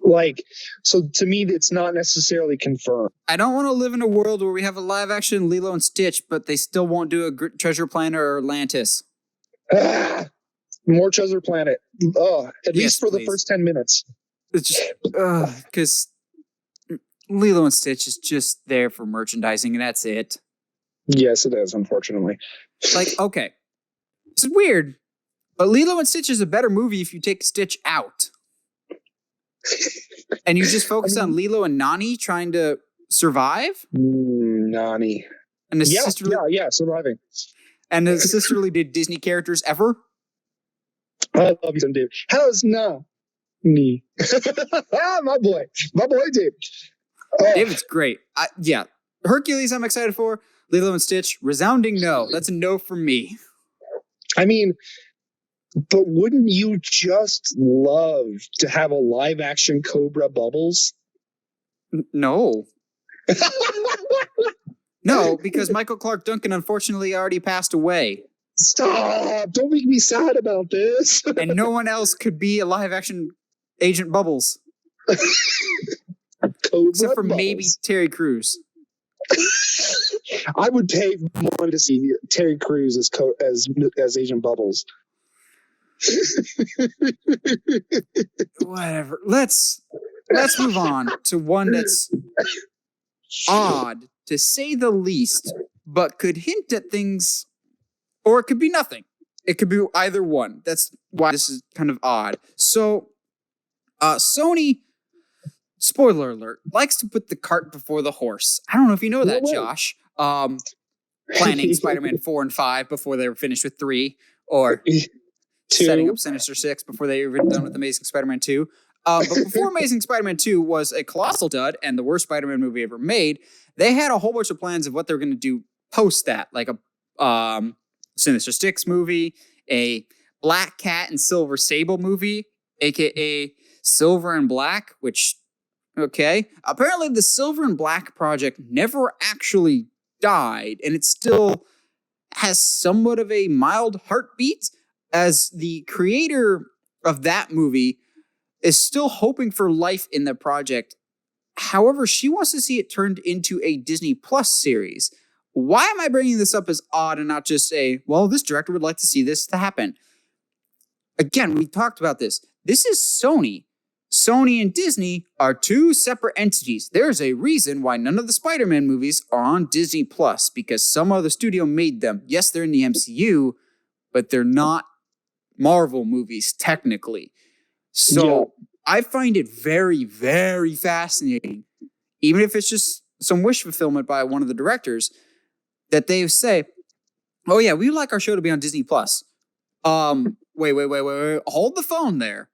S2: Like, so to me, it's not necessarily confirmed.
S1: I don't want to live in a world where we have a live action Lilo and Stitch, but they still won't do a Treasure Planet or Atlantis.
S2: More Treasure Planet. At least for the first 10 minutes.
S1: It's just, because Lilo and Stitch is just there for merchandising, and that's it.
S2: Yes, it is, unfortunately.
S1: Like, okay, this is weird, but Lilo and Stitch is a better movie if you take Stitch out. And you just focus on Lilo and Nani trying to survive?
S2: Nani.
S1: And
S2: surviving. And
S1: the sisterly Disney characters ever?
S2: I love you some Dave. How's Nani? My boy Dave.
S1: David's great. Hercules I'm excited for. Lilo and Stitch, resounding no. That's a no from me.
S2: I mean, but wouldn't you just love to have a live action Cobra Bubbles?
S1: No. No, because Michael Clark Duncan unfortunately already passed away.
S2: Stop! Don't make me sad about this.
S1: And no one else could be a live action Agent Bubbles. Except for maybe Terry Crews.
S2: I would pay more to see Terry Crews as Agent Bubbles.
S1: Whatever. Let's move on to one that's odd, to say the least, but could hint at things, or it could be nothing. It could be either one. That's why this is kind of odd. So, Sony, spoiler alert, likes to put the cart before the horse. I don't know if you know that, Josh. Planning Spider-Man 4 and 5 before they were finished with 3, or 2. Setting up Sinister 6 before they were done with Amazing Spider-Man 2. But before Amazing Spider-Man 2 was a colossal dud and the worst Spider-Man movie ever made, they had a whole bunch of plans of what they were going to do post that, like a Sinister 6 movie, a Black Cat and Silver Sable movie, aka Silver and Black, which, okay. Apparently the Silver and Black project never actually died, and it still has somewhat of a mild heartbeat, as the creator of that movie is still hoping for life in the project However, she wants to see it turned into a Disney Plus series. Why am I bringing this up as odd and not just this director would like to see this to happen? Again, we talked about this. This is Sony. Sony and Disney are two separate entities. There's a reason why none of the Spider-Man movies are on Disney Plus, because some other studio made them. Yes, they're in the MCU, but they're not Marvel movies, technically. So I find it very, very fascinating, even if it's just some wish fulfillment by one of the directors, that they say, oh yeah, we'd like our show to be on Disney Plus. Wait. Hold the phone there.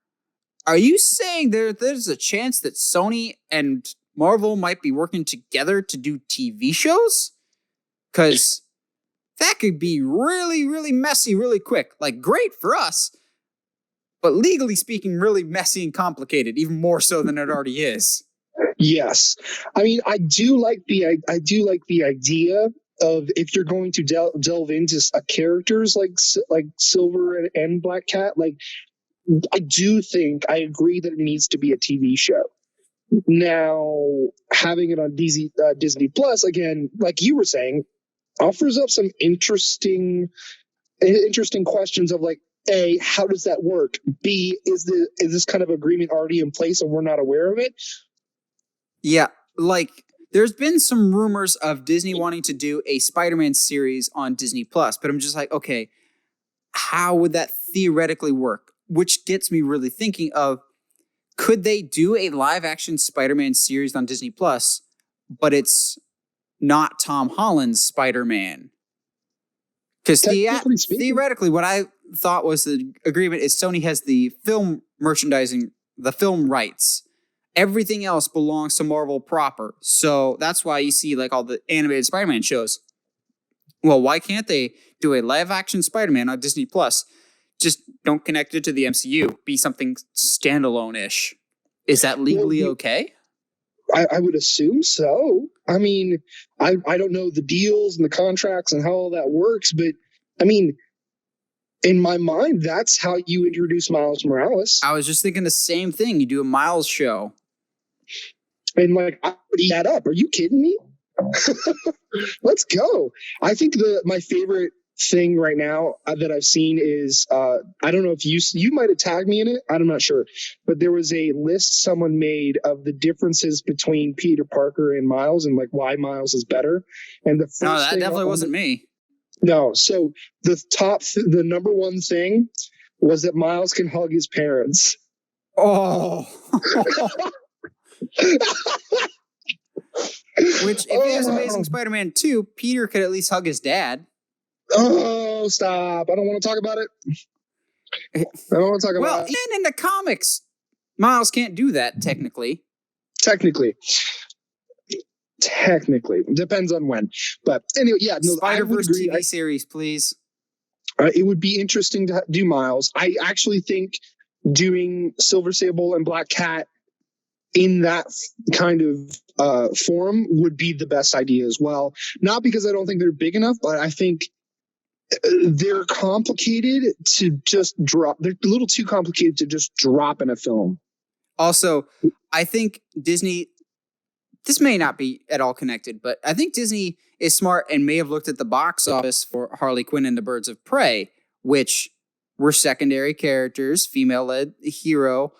S1: Are you saying there's a chance that Sony and Marvel might be working together to do TV shows? Because that could be really, really messy really quick. Like, great for us, but legally speaking, really messy and complicated, even more so than it already is.
S2: Yes. I mean, I do like the idea of, if you're going to delve into characters like Silver and Black Cat, like, I agree that it needs to be a TV show. Now, having it on Disney Plus, again, like you were saying, offers up some interesting questions of, like, A, how does that work? B, is this kind of agreement already in place and we're not aware of it?
S1: Yeah, like, there's been some rumors of Disney wanting to do a Spider-Man series on Disney Plus, but I'm just like, okay, how would that theoretically work? Which gets me really thinking of, could they do a live-action Spider-Man series on Disney Plus, but it's not Tom Holland's Spider-Man? Because theoretically, what I thought was the agreement is Sony has the film merchandising, the film rights. Everything else belongs to Marvel proper. So that's why you see like all the animated Spider-Man shows. Well, why can't they do a live-action Spider-Man on Disney Plus? Just don't connect it to the MCU. Be something standalone-ish. Is that legally okay?
S2: I would assume so. I mean, I don't know the deals and the contracts and how all that works, but I mean, in my mind, that's how you introduce Miles Morales.
S1: I was just thinking the same thing. You do a Miles show.
S2: And like, I would eat that up. Are you kidding me? Let's go. I think my favorite thing right now that I've seen is, I don't know if you might have tagged me in it. I'm not sure. But there was a list someone made of the differences between Peter Parker and Miles and like why Miles is better. And the first
S1: no, that definitely wasn't me.
S2: No. So the number one thing was that Miles can hug his parents.
S1: Oh. Which, if it was Amazing Spider-Man 2, Peter could at least hug his dad.
S2: Oh, stop. I don't want to talk about it. I don't want to talk about it.
S1: Well, even in the comics, Miles can't do that, technically.
S2: Technically. Depends on when. But anyway, yeah. No,
S1: Spider-Verse TV series, please.
S2: It would be interesting to do Miles. I actually think doing Silver Sable and Black Cat in that kind of form would be the best idea as well. Not because I don't think they're big enough, but I think they're complicated to just drop. They're a little too complicated to just drop in a film.
S1: Also, I think Disney, this may not be at all connected, but I think Disney is smart and may have looked at the box office for Harley Quinn and the Birds of Prey, which were secondary characters, female-led hero,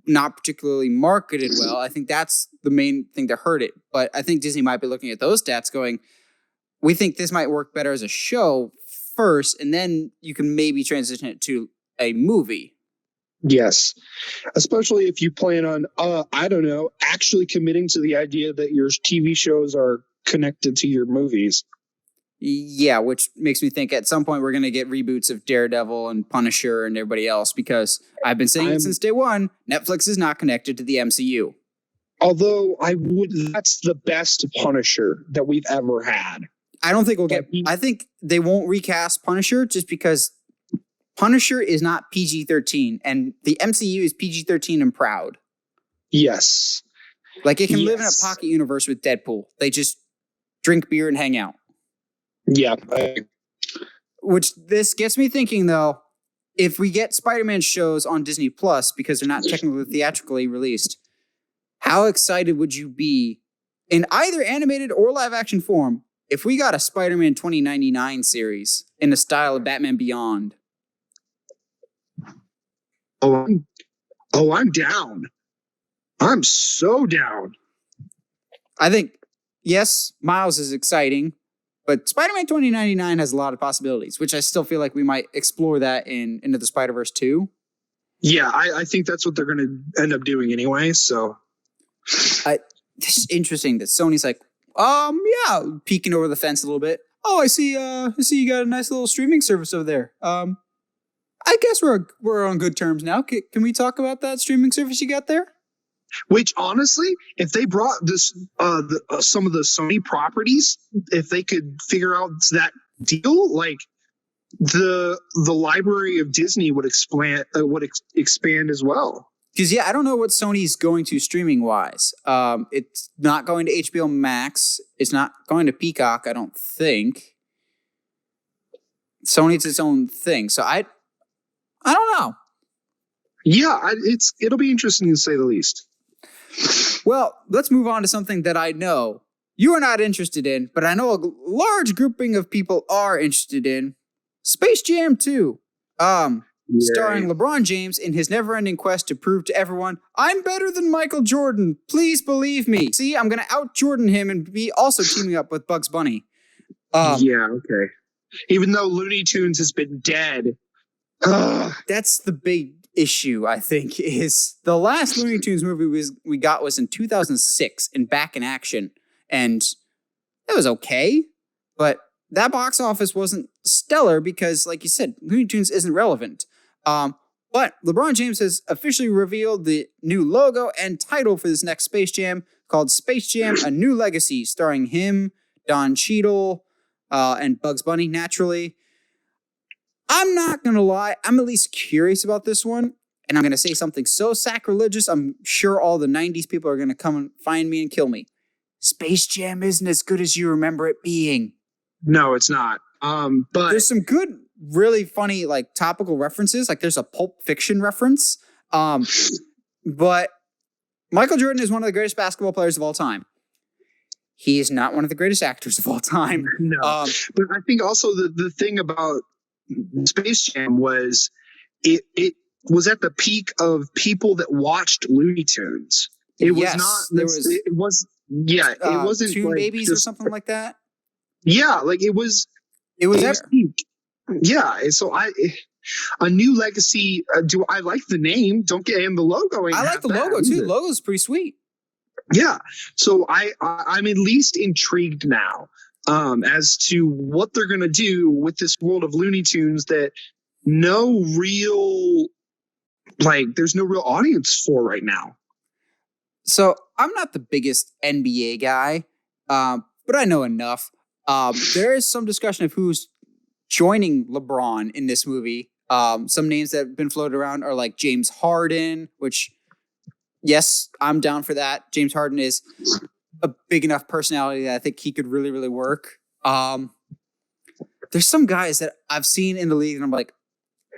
S1: not particularly marketed well. I think that's the main thing that hurt it. But I think Disney might be looking at those stats going, we think this might work better as a show first, and then you can maybe transition it to a movie.
S2: Yes. Especially if you plan on, I don't know, actually committing to the idea that your TV shows are connected to your movies.
S1: Yeah, which makes me think at some point we're going to get reboots of Daredevil and Punisher and everybody else, because I've been saying it since day one, Netflix is not connected to the MCU.
S2: Although that's the best Punisher that we've ever had.
S1: I don't think I think they won't recast Punisher just because Punisher is not PG-13 and the MCU is PG-13 and proud.
S2: Yes.
S1: Like it can live in a pocket universe with Deadpool. They just drink beer and hang out.
S2: Yeah.
S1: Which this gets me thinking, though, if we get Spider-Man shows on Disney Plus because they're not technically theatrically released, how excited would you be in either animated or live action form if we got a Spider-Man 2099 series in the style of Batman Beyond?
S2: I'm down. I'm so down.
S1: I think, yes, Miles is exciting, but Spider-Man 2099 has a lot of possibilities, which I still feel like we might explore that in Into the Spider-Verse 2.
S2: Yeah, I think that's what they're going to end up doing anyway, so.
S1: This is interesting that Sony's like, peeking over the fence a little bit. Oh, I see you got a nice little streaming service over there. I guess we're on good terms now. Can we talk about that streaming service you got there?
S2: Which, honestly, if they brought this, some of the Sony properties, if they could figure out that deal, like the library of Disney would expand as well.
S1: Because I don't know what Sony's going to streaming wise. It's not going to HBO Max. It's not going to Peacock. I don't think. Sony's its own thing. So I don't know.
S2: Yeah, it'll be interesting to say the least.
S1: Well, let's move on to something that I know you are not interested in, but I know a large grouping of people are interested in. Space Jam 2. Starring LeBron James in his never-ending quest to prove to everyone, I'm better than Michael Jordan. Please believe me. See, I'm going to out-Jordan him and be also teaming up with Bugs Bunny.
S2: Okay. Even though Looney Tunes has been dead.
S1: That's the big issue, I think, is the last Looney Tunes movie we got was in 2006 in Back in Action. And it was okay, but that box office wasn't stellar because, like you said, Looney Tunes isn't relevant. But LeBron James has officially revealed the new logo and title for this next Space Jam called Space Jam: A New Legacy, starring him, Don Cheadle, and Bugs Bunny, naturally. I'm not going to lie. I'm at least curious about this one. And I'm going to say something so sacrilegious, I'm sure all the 90s people are going to come and find me and kill me. Space Jam isn't as good as you remember it being.
S2: No, it's not. But
S1: there's some good, really funny, like topical references. Like there's a Pulp Fiction reference. But Michael Jordan is one of the greatest basketball players of all time. He is not one of the greatest actors of all time.
S2: No. But I think also the thing about Space Jam was it was at the peak of people that watched Looney Tunes. It wasn't
S1: Toon
S2: like
S1: Babies or something like that.
S2: Yeah, like it was peak. Yeah, so a new legacy. I like the name? Don't get in the logo.
S1: I like the logo too. The logo's pretty sweet.
S2: Yeah, so I'm at least intrigued now as to what they're gonna do with this world of Looney Tunes that there's no real audience for right now.
S1: So I'm not the biggest NBA guy, but I know enough. There is some discussion of who's joining LeBron in this movie. Some names that have been floated around are like James Harden, which, yes, I'm down for that. James Harden is a big enough personality that I think he could really, really work. There's some guys that I've seen in the league and I'm like,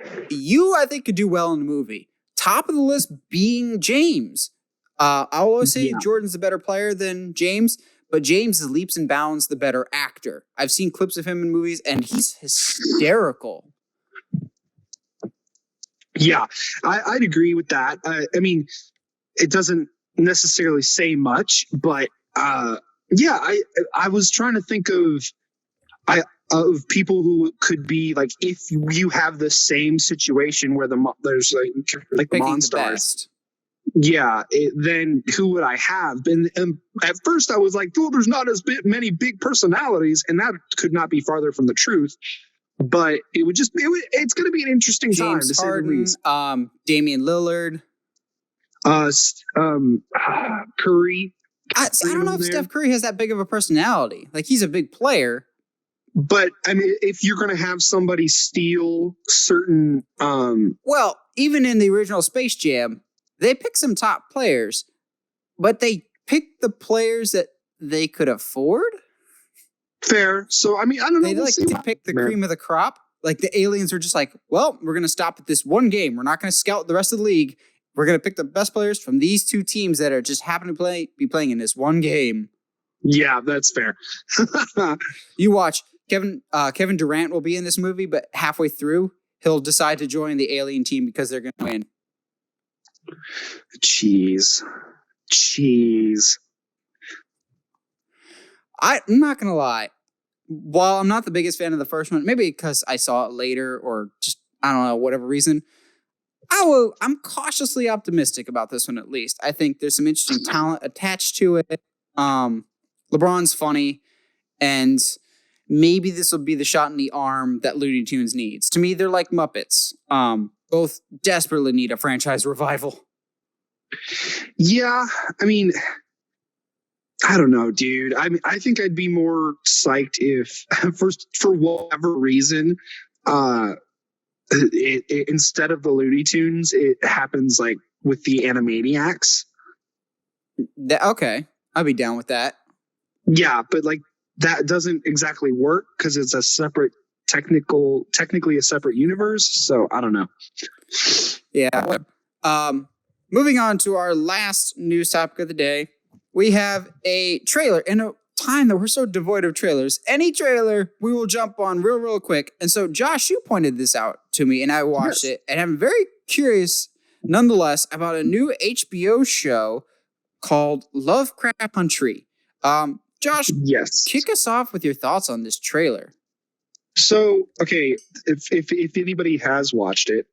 S1: I think could do well in the movie. Top of the list being James. I'll always say Jordan's a better player than James, but James is leaps and bounds the better actor. I've seen clips of him in movies, and he's hysterical.
S2: Yeah, I'd agree with that. I mean, it doesn't necessarily say much, but I was trying to think of people who could be like, if you have the same situation where there's like the Monstars. Yeah, then who would I have? And at first I was like, well, there's not as many big personalities, and that could not be farther from the truth. But it's going to be an interesting time, to say the least.
S1: Damian Lillard.
S2: Curry.
S1: I don't know if Steph Curry has that big of a personality. Like, he's a big player.
S2: But, I mean, if you're going to have somebody steal certain...
S1: Well, even in the original Space Jam, they picked some top players, but they picked the players that they could afford.
S2: Fair. So, I mean, I don't know.
S1: They to pick the cream of the crop. Like, the aliens are just like, well, we're going to stop at this one game. We're not going to scout the rest of the league. we're going to pick the best players from these two teams that are just happen to be playing in this one game.
S2: Yeah, that's fair.
S1: You watch. Kevin Durant will be in this movie, but halfway through, he'll decide to join the alien team because they're going to win.
S2: Cheese.
S1: I'm not going to lie. While I'm not the biggest fan of the first one, maybe because I saw it later or just, I don't know, whatever reason, I'm cautiously optimistic about this one at least. I think there's some interesting talent attached to it. LeBron's funny, and maybe this will be the shot in the arm that Looney Tunes needs. To me, they're like Muppets. Both desperately need a franchise revival.
S2: Yeah, I mean, I don't know, dude. I think I'd be more psyched if, for whatever reason, instead of the Looney Tunes, it happens like with the Animaniacs.
S1: Okay, I'd be down with that.
S2: Yeah, but like that doesn't exactly work because it's a separate technically a separate universe. So I don't know.
S1: Yeah. Moving on to our last news topic of the day, we have a trailer. In a time that we're so devoid of trailers, any trailer we will jump on real quick. And so, Josh, you pointed this out to me, and I watched it, and I'm very curious, nonetheless, about a new HBO show called Lovecraft Country. Josh,
S2: yes,
S1: kick us off with your thoughts on this trailer.
S2: So, okay, if anybody has watched it,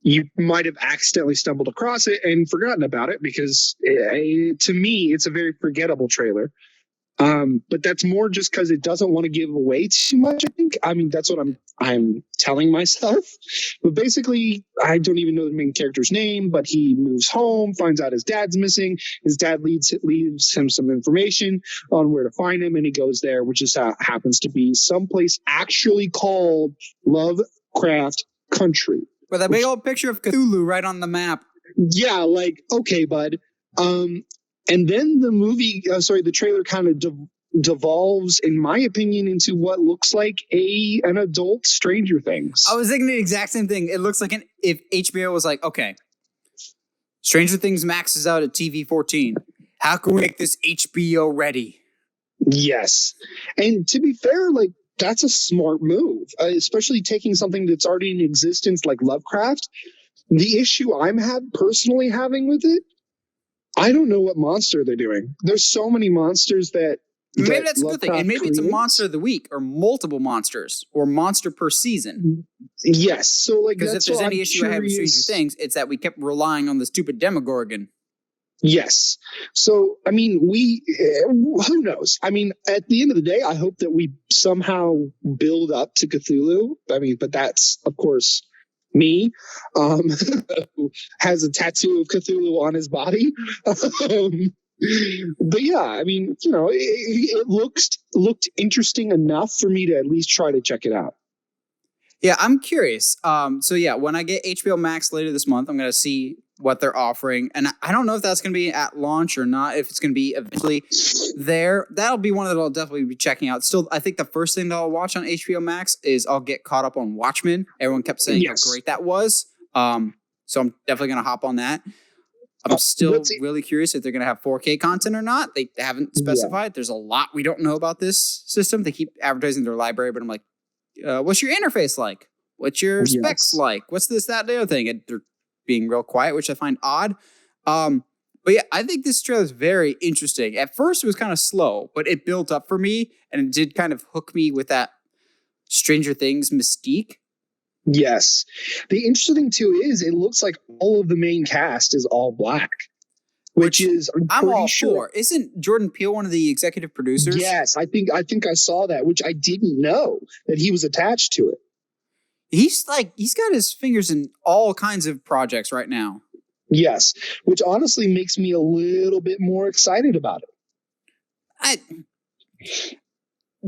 S2: you might have accidentally stumbled across it and forgotten about it because to me, it's a very forgettable trailer. But that's more just because it doesn't want to give away too much, I think. I mean, that's what I'm telling myself. But basically, I don't even know the main character's name, but he moves home, finds out his dad's missing. His dad leaves him some information on where to find him, and he goes there, which just happens to be someplace actually called Lovecraft Country.
S1: With a big old picture of Cthulhu right on the map.
S2: Yeah, like, okay, bud. And then the trailer kind of devolves, in my opinion, into what looks like an adult Stranger Things.
S1: I was thinking the exact same thing. It looks like if HBO was like, okay, Stranger Things maxes out at TV 14. How can we make this HBO ready?
S2: Yes. And to be fair, like, that's a smart move, especially taking something that's already in existence like Lovecraft. The issue I'm personally having with it, I don't know what monster they're doing. There's so many monsters that
S1: maybe that's a good thing. And maybe it's a monster of the week or multiple monsters or monster per season.
S2: Yes. So like,
S1: because if there's any issue I have with Stranger Things, it's that we kept relying on the stupid Demogorgon.
S2: Yes. So, I mean, who knows? I mean, at the end of the day, I hope that we somehow build up to Cthulhu. I mean, but that's, of course, me, who has a tattoo of Cthulhu on his body. But yeah, I mean, you know, it looked interesting enough for me to at least try to check it out.
S1: Yeah, I'm curious. So yeah, when I get HBO Max later this month, I'm going to see what they're offering. And I don't know if that's going to be at launch or not, if it's going to be eventually there. That'll be one that I'll definitely be checking out. Still, I think the first thing that I'll watch on HBO Max is I'll get caught up on Watchmen. Everyone kept saying how great that was. So I'm definitely going to hop on that. I'm still really curious if they're going to have 4K content or not. They haven't specified. There's a lot we don't know about this system. They keep advertising their library, but I'm like, what's your interface like? What's your specs like? What's this, that, the other thing? And they're being real quiet, which I find odd. But yeah, I think this trailer is very interesting. At first, it was kind of slow, but it built up for me, and it did kind of hook me with that Stranger Things mystique.
S2: Yes. The interesting thing, too, is it looks like all of the main cast is all black. Which is,
S1: I'm all sure. Isn't Jordan Peele one of the executive producers?
S2: Yes, I think I saw that, which I didn't know that he was attached to it.
S1: He's got his fingers in all kinds of projects right now.
S2: Yes, which honestly makes me a little bit more excited about
S1: it.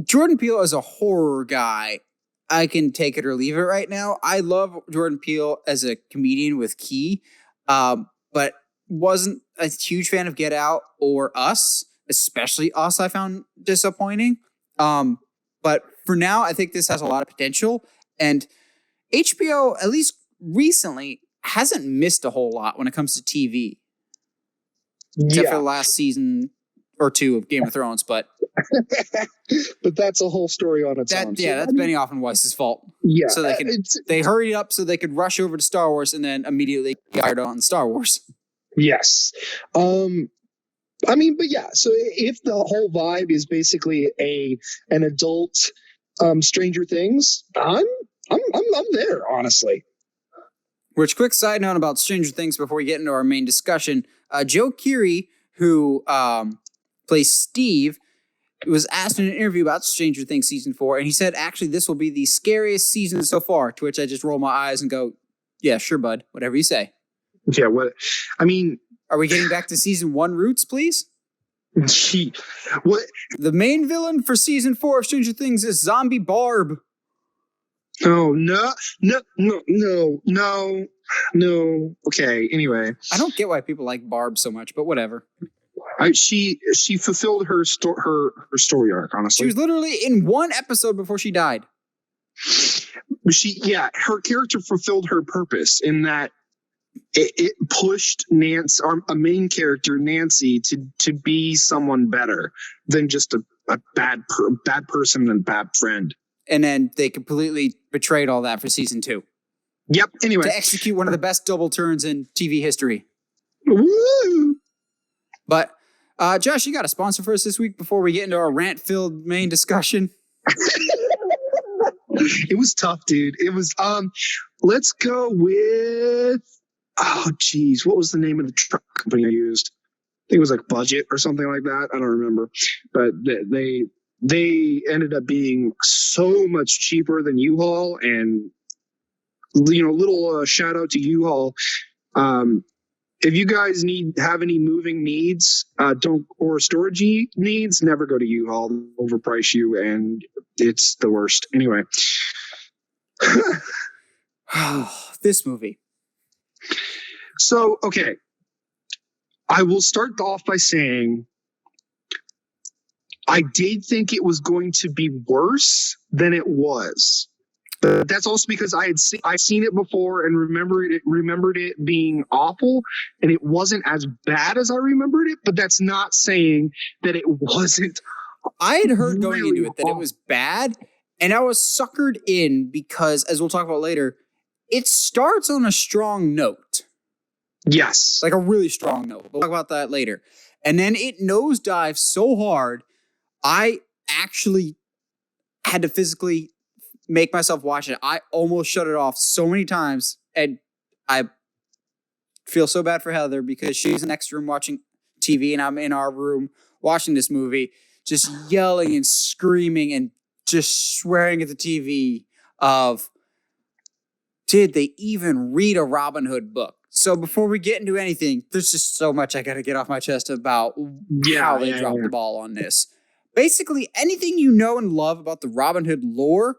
S1: Jordan Peele as a horror guy, I can take it or leave it right now. I love Jordan Peele as a comedian with Key, but wasn't a huge fan of Get Out or Us, especially Us I found disappointing. But for now, I think this has a lot of potential. And HBO, at least recently, hasn't missed a whole lot when it comes to TV. Except for the last season or two of Game of Thrones, but
S2: but that's a whole story on its own.
S1: Yeah, that's Benioff and Weiss's fault.
S2: Yeah,
S1: so they hurried up so they could rush over to Star Wars and then immediately fired on Star Wars.
S2: Yes, I mean, but yeah. So if the whole vibe is basically an adult Stranger Things, I'm there, honestly.
S1: Which, quick side note about Stranger Things before we get into our main discussion, Joe Keery, who plays Steve, was asked in an interview about Stranger Things Season 4, and he said, actually, this will be the scariest season so far, to which I just roll my eyes and go, yeah, sure, bud, whatever you say.
S2: Yeah, what? I mean...
S1: Are we getting back to Season 1 roots, please?
S2: What?
S1: The main villain for Season 4 of Stranger Things is Zombie Barb.
S2: Oh, no. Okay, anyway.
S1: I don't get why people like Barb so much, but whatever.
S2: She fulfilled her story arc, honestly.
S1: She was literally in one episode before she died.
S2: Her character fulfilled her purpose in that it pushed Nancy, a main character, Nancy, to be someone better than just a bad person and bad friend.
S1: And then they completely betrayed all that for Season 2.
S2: Yep, anyway.
S1: To execute one of the best double turns in TV history.
S2: Woo!
S1: But, Josh, you got a sponsor for us this week before we get into our rant-filled main discussion?
S2: It was tough, dude. It was, let's go with, oh, geez, what was the name of the truck company I used? I think it was like Budget or something like that. I don't remember. But they ended up being so much cheaper than U-Haul, and little shout out to U-Haul. If you guys have any moving needs, or storage needs, never go to U-Haul. They'll overprice you, and it's the worst. Anyway,
S1: this movie.
S2: So, okay, I will start off by saying I did think it was going to be worse than it was. But that's also because I've seen it before and remembered it being awful, and it wasn't as bad as I remembered it. But that's not saying that it wasn't.
S1: I had heard going into it that it was bad, and I was suckered in because, as we'll talk about later, it starts on a strong note.
S2: Yes,
S1: like a really strong note. We'll talk about that later, and then it nosedives so hard, I actually had to physically make myself watch it. I almost shut it off so many times, and I feel so bad for Heather because she's in the next room watching TV, and I'm in our room watching this movie, just yelling and screaming and just swearing at the TV of, did they even read a Robin Hood book? So before we get into anything, there's just so much I got to get off my chest about how they dropped the ball on this. Basically, anything you know and love about the Robin Hood lore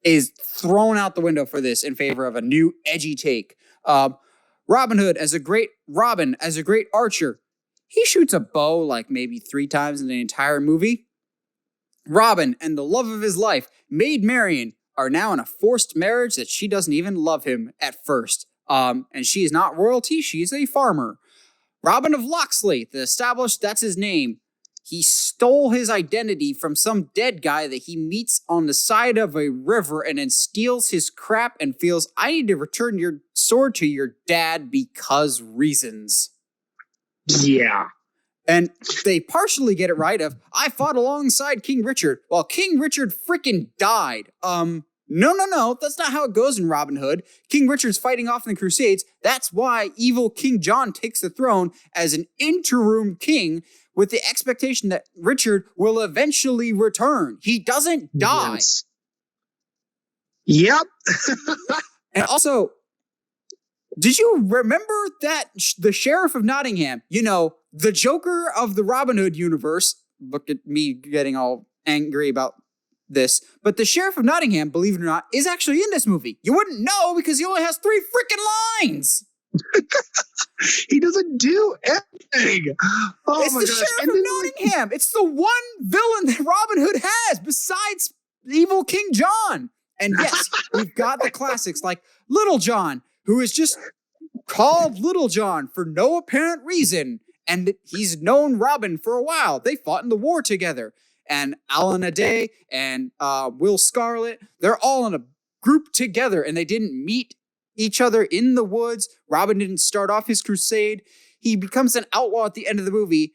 S1: is thrown out the window for this in favor of a new edgy take. Robin Hood as a great archer. He shoots a bow like maybe 3 times in the entire movie. Robin and the love of his life, Maid Marian, are now in a forced marriage that she doesn't even love him at first. And she is not royalty, she is a farmer. Robin of Locksley, that's his name. He stole his identity from some dead guy that he meets on the side of a river and then steals his crap and feels, I need to return your sword to your dad because reasons.
S2: Yeah.
S1: And they partially get it right of, I fought alongside King Richard while King Richard freaking died. No, that's not how it goes in Robin Hood. King Richard's fighting off in the Crusades. That's why evil King John takes the throne as an interim king with the expectation that Richard will eventually return. He doesn't die.
S2: Yes. Yep.
S1: And also, did you remember that the Sheriff of Nottingham, the Joker of the Robin Hood universe, look at me getting all angry about this, but the Sheriff of Nottingham, believe it or not, is actually in this movie. You wouldn't know because he only has 3 freaking lines.
S2: He doesn't do anything. Oh,
S1: it's the Sheriff of Nottingham. It's the one villain that Robin Hood has besides evil King John. And yes, we've got the classics like Little John, who is just called Little John for no apparent reason. And he's known Robin for a while. They fought in the war together. And Alan Ade and Will Scarlet, they're all in a group together, and they didn't meet each other in the woods. Robin didn't start off his crusade. He becomes an outlaw at the end of the movie.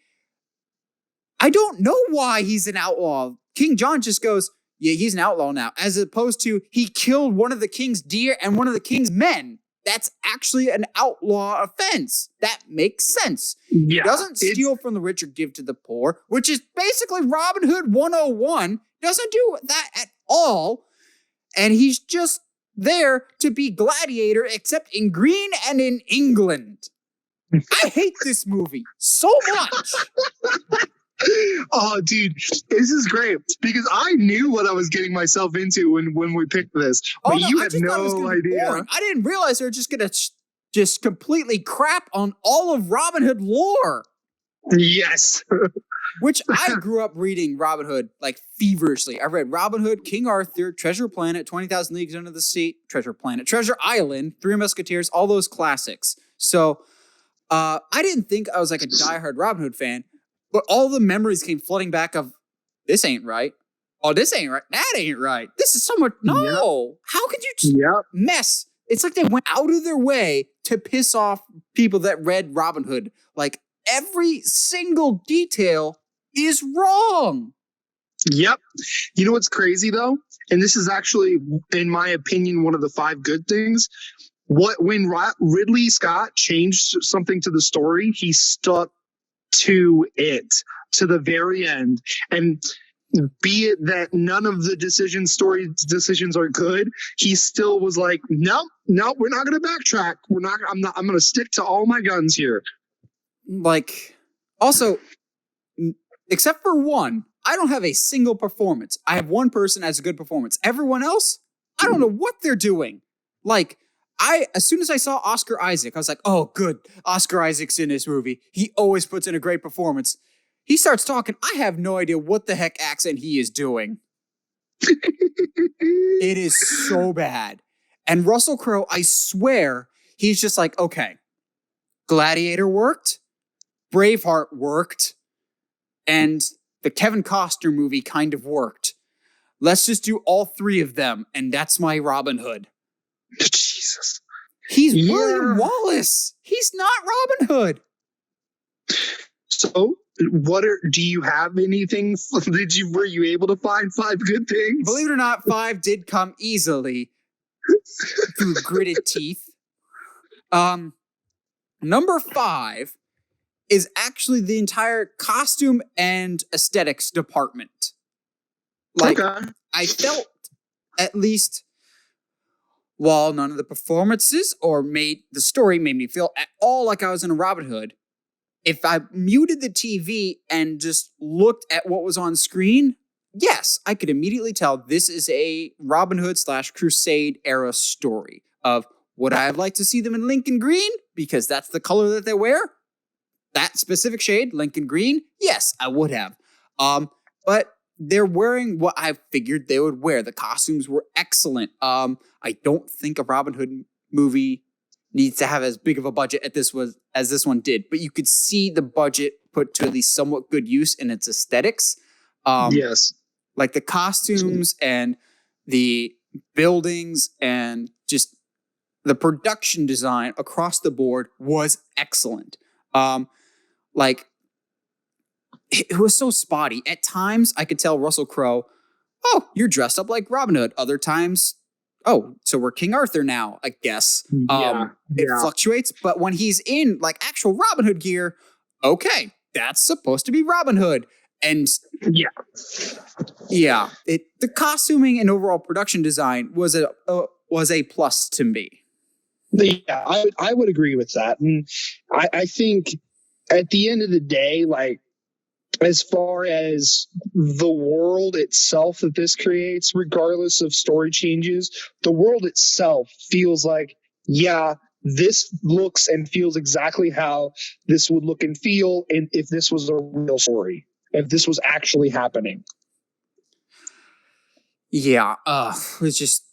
S1: I don't know why he's an outlaw. King John just goes, yeah, he's an outlaw now, as opposed to he killed one of the king's deer and one of the king's men. That's actually an outlaw offense. That makes sense.
S2: Yeah,
S1: he doesn't steal from the rich or give to the poor, which is basically Robin Hood 101. Doesn't do that at all. And he's just there to be gladiator, except in green and in England. I hate this movie so much.
S2: Oh, dude, this is great because I knew what I was getting myself into when we picked this, but you had no idea.
S1: I didn't realize they were just gonna just completely crap on all of Robin Hood lore.
S2: Yes.
S1: Which I grew up reading Robin Hood like feverishly. I read Robin Hood, King Arthur, Treasure Planet, 20,000 Leagues Under the Sea, Treasure Planet, Treasure Island, Three Musketeers, all those classics. So I didn't think I was like a diehard Robin Hood fan. But all the memories came flooding back of, this ain't right. Oh, this ain't right. That ain't right. This is so much. No. Yep. How could you just mess? It's like they went out of their way to piss off people that read Robin Hood. Like every single detail is wrong.
S2: Yep. You know what's crazy though? And this is actually, in my opinion, one of the 5 good things. When Ridley Scott changed something to the story, he stuck to it to the very end, and be it that none of the decisions are good, he still was like, no, we're not going to backtrack. I'm going to stick to all my guns here.
S1: Like, also, except for one, I don't have a single performance. I have one person as a good performance. Everyone else, I don't know what they're doing. Like, as soon as I saw Oscar Isaac, I was like, oh, good. Oscar Isaac's in this movie. He always puts in a great performance. He starts talking. I have no idea what the heck accent he is doing. It is so bad. And Russell Crowe, I swear, he's just like, okay, Gladiator worked, Braveheart worked, and the Kevin Costner movie kind of worked. Let's just do all 3 of them, and that's my Robin Hood.
S2: Jesus.
S1: He's William Wallace. He's not Robin Hood.
S2: So, do you have anything? Were you able to find 5 good things?
S1: Believe it or not, 5 did come easily through gritted teeth. Number 5 is actually the entire costume and aesthetics department. Like, okay. I felt at least, while none of the performances or the story made me feel at all like I was in a Robin Hood, if I muted the TV and just looked at what was on screen, yes, I could immediately tell this is a Robin Hood / Crusade era story of, would I have liked to see them in Lincoln Green? Because that's the color that they wear. That specific shade, Lincoln Green, yes, I would have. But they're wearing what I figured they would wear. The costumes were excellent. I don't think a Robin Hood movie needs to have as big of a budget as this one did, but you could see the budget put to at least somewhat good use in its aesthetics.
S2: Yes.
S1: Like the costumes and the buildings and just the production design across the board was excellent. Like, it was so spotty. At times, I could tell Russell Crowe, oh, you're dressed up like Robin Hood. Other times, oh, so we're King Arthur now, I guess. It fluctuates, but when he's in like actual Robin Hood gear, okay, that's supposed to be Robin Hood. And the costuming and overall production design was a plus to me.
S2: Yeah, I would agree with that. And I think at the end of the day, like, as far as the world itself that this creates, regardless of story changes, the world itself feels like, yeah, this looks and feels exactly how this would look and feel, and if this was a real story, if this was actually happening.
S1: Yeah, it's just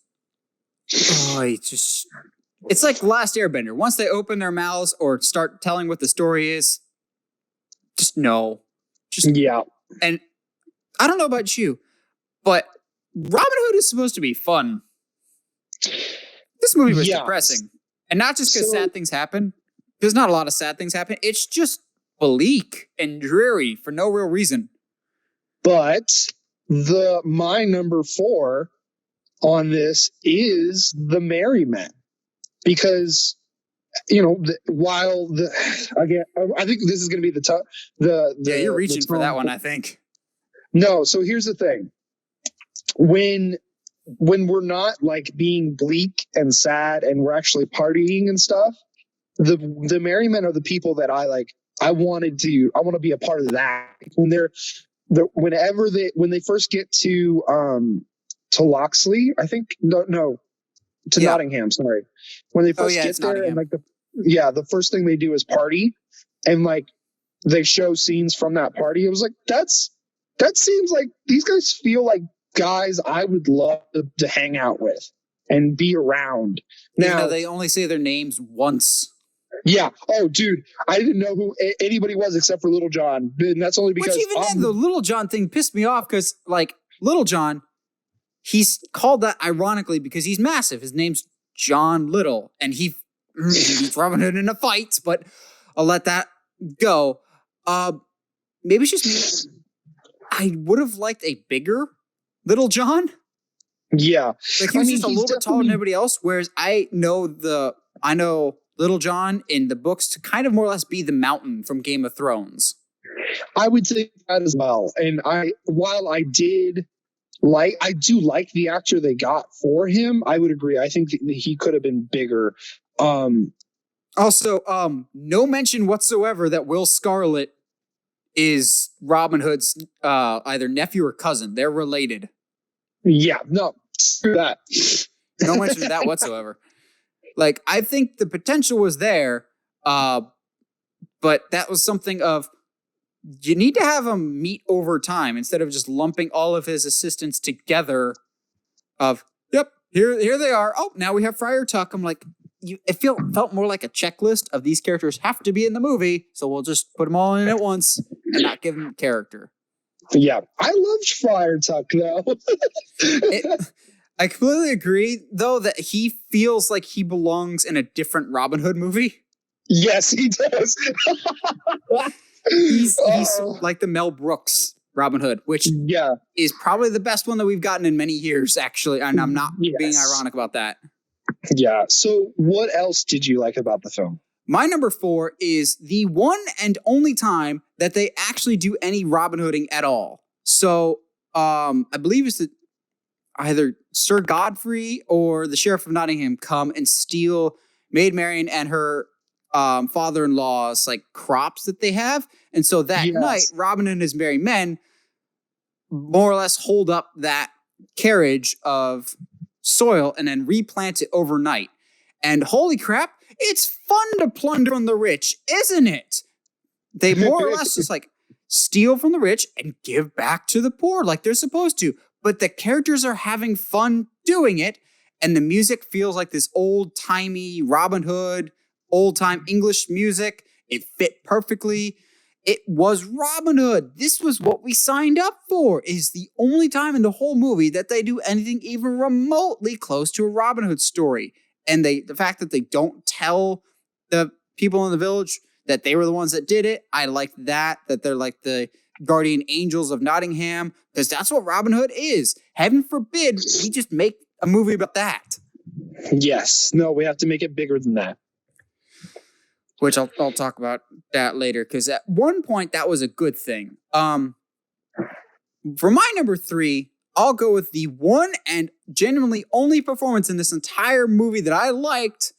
S1: it's like Last Airbender. Once they open their mouths or start telling what the story is, just no.
S2: Yeah.
S1: And I don't know about you, but Robin Hood is supposed to be fun. This movie was depressing. And not just because sad things happen. There's not a lot of sad things happen. It's just bleak and dreary for no real reason.
S2: But my number 4 on this is The Merry Men. Because, you know, I think this is going to be
S1: you're reaching for that one, I think.
S2: No, so here's the thing. When we're not like being bleak and sad and we're actually partying and stuff, the Merry Men are the people that I want to be a part of that. When when they first get to Loxley, I think to Nottingham, sorry. When they first get there Nottingham. And the first thing they do is party, and like they show scenes from that party. It was like that seems like these guys feel like guys I would love to hang out with and be around. Now
S1: they only say their names once.
S2: Yeah. Oh, dude, I didn't know who anybody was except for Little John, and that's only because.
S1: Which even then, the Little John thing pissed me off because, like, Little John, he's called that ironically because he's massive. His name's John Little, and he beats Robin Hood in a fight. But I'll let that go. Maybe it's just me. I would have liked a bigger Little John.
S2: Yeah,
S1: like he was just a little bit taller than everybody else. Whereas I know Little John in the books to kind of more or less be the Mountain from Game of Thrones.
S2: I would say that as well. And while I do like the actor they got for him, I would agree. I think that he could have been bigger.
S1: Also, no mention whatsoever that Will Scarlet is Robin Hood's either nephew or cousin. They're related.
S2: Yeah, no, screw that.
S1: No mention of that whatsoever. Like, I think the potential was there, but that was something of, you need to have him meet over time instead of just lumping all of his assistants together of, yep, here they are. Oh, now we have Friar Tuck. I'm like, it felt more like a checklist of these characters have to be in the movie, so we'll just put them all in at once and not give them character.
S2: Yeah, I loved Friar Tuck, though.
S1: I completely agree, though, that he feels like he belongs in a different Robin Hood movie.
S2: Yes, he does.
S1: He's like the Mel Brooks Robin Hood, which is probably the best one that we've gotten in many years, actually. And I'm not being ironic about that.
S2: Yeah. So what else did you like about the film?
S1: My number 4 is the one and only time that they actually do any Robin Hooding at all. So I believe it's either Sir Godfrey or the Sheriff of Nottingham come and steal Maid Marian and her father-in-law's like crops that they have. And so that night, Robin and his merry men more or less hold up that carriage of soil and then replant it overnight. And holy crap, it's fun to plunder from the rich, isn't it? They more or less just like steal from the rich and give back to the poor like they're supposed to. But the characters are having fun doing it. And the music feels like this old-timey Robin Hood, old-time English music. It fit perfectly. It was Robin Hood. This was what we signed up for. Is the only time in the whole movie that they do anything even remotely close to a Robin Hood story. And the fact that they don't tell the people in the village that they were the ones that did it, I like that they're like the guardian angels of Nottingham, because that's what Robin Hood is. Heaven forbid we just make a movie about that.
S2: Yes. No, we have to make it bigger than that.
S1: Which I'll talk about that later, because at one point that was a good thing. For my number 3, I'll go with the one and genuinely only performance in this entire movie that I liked.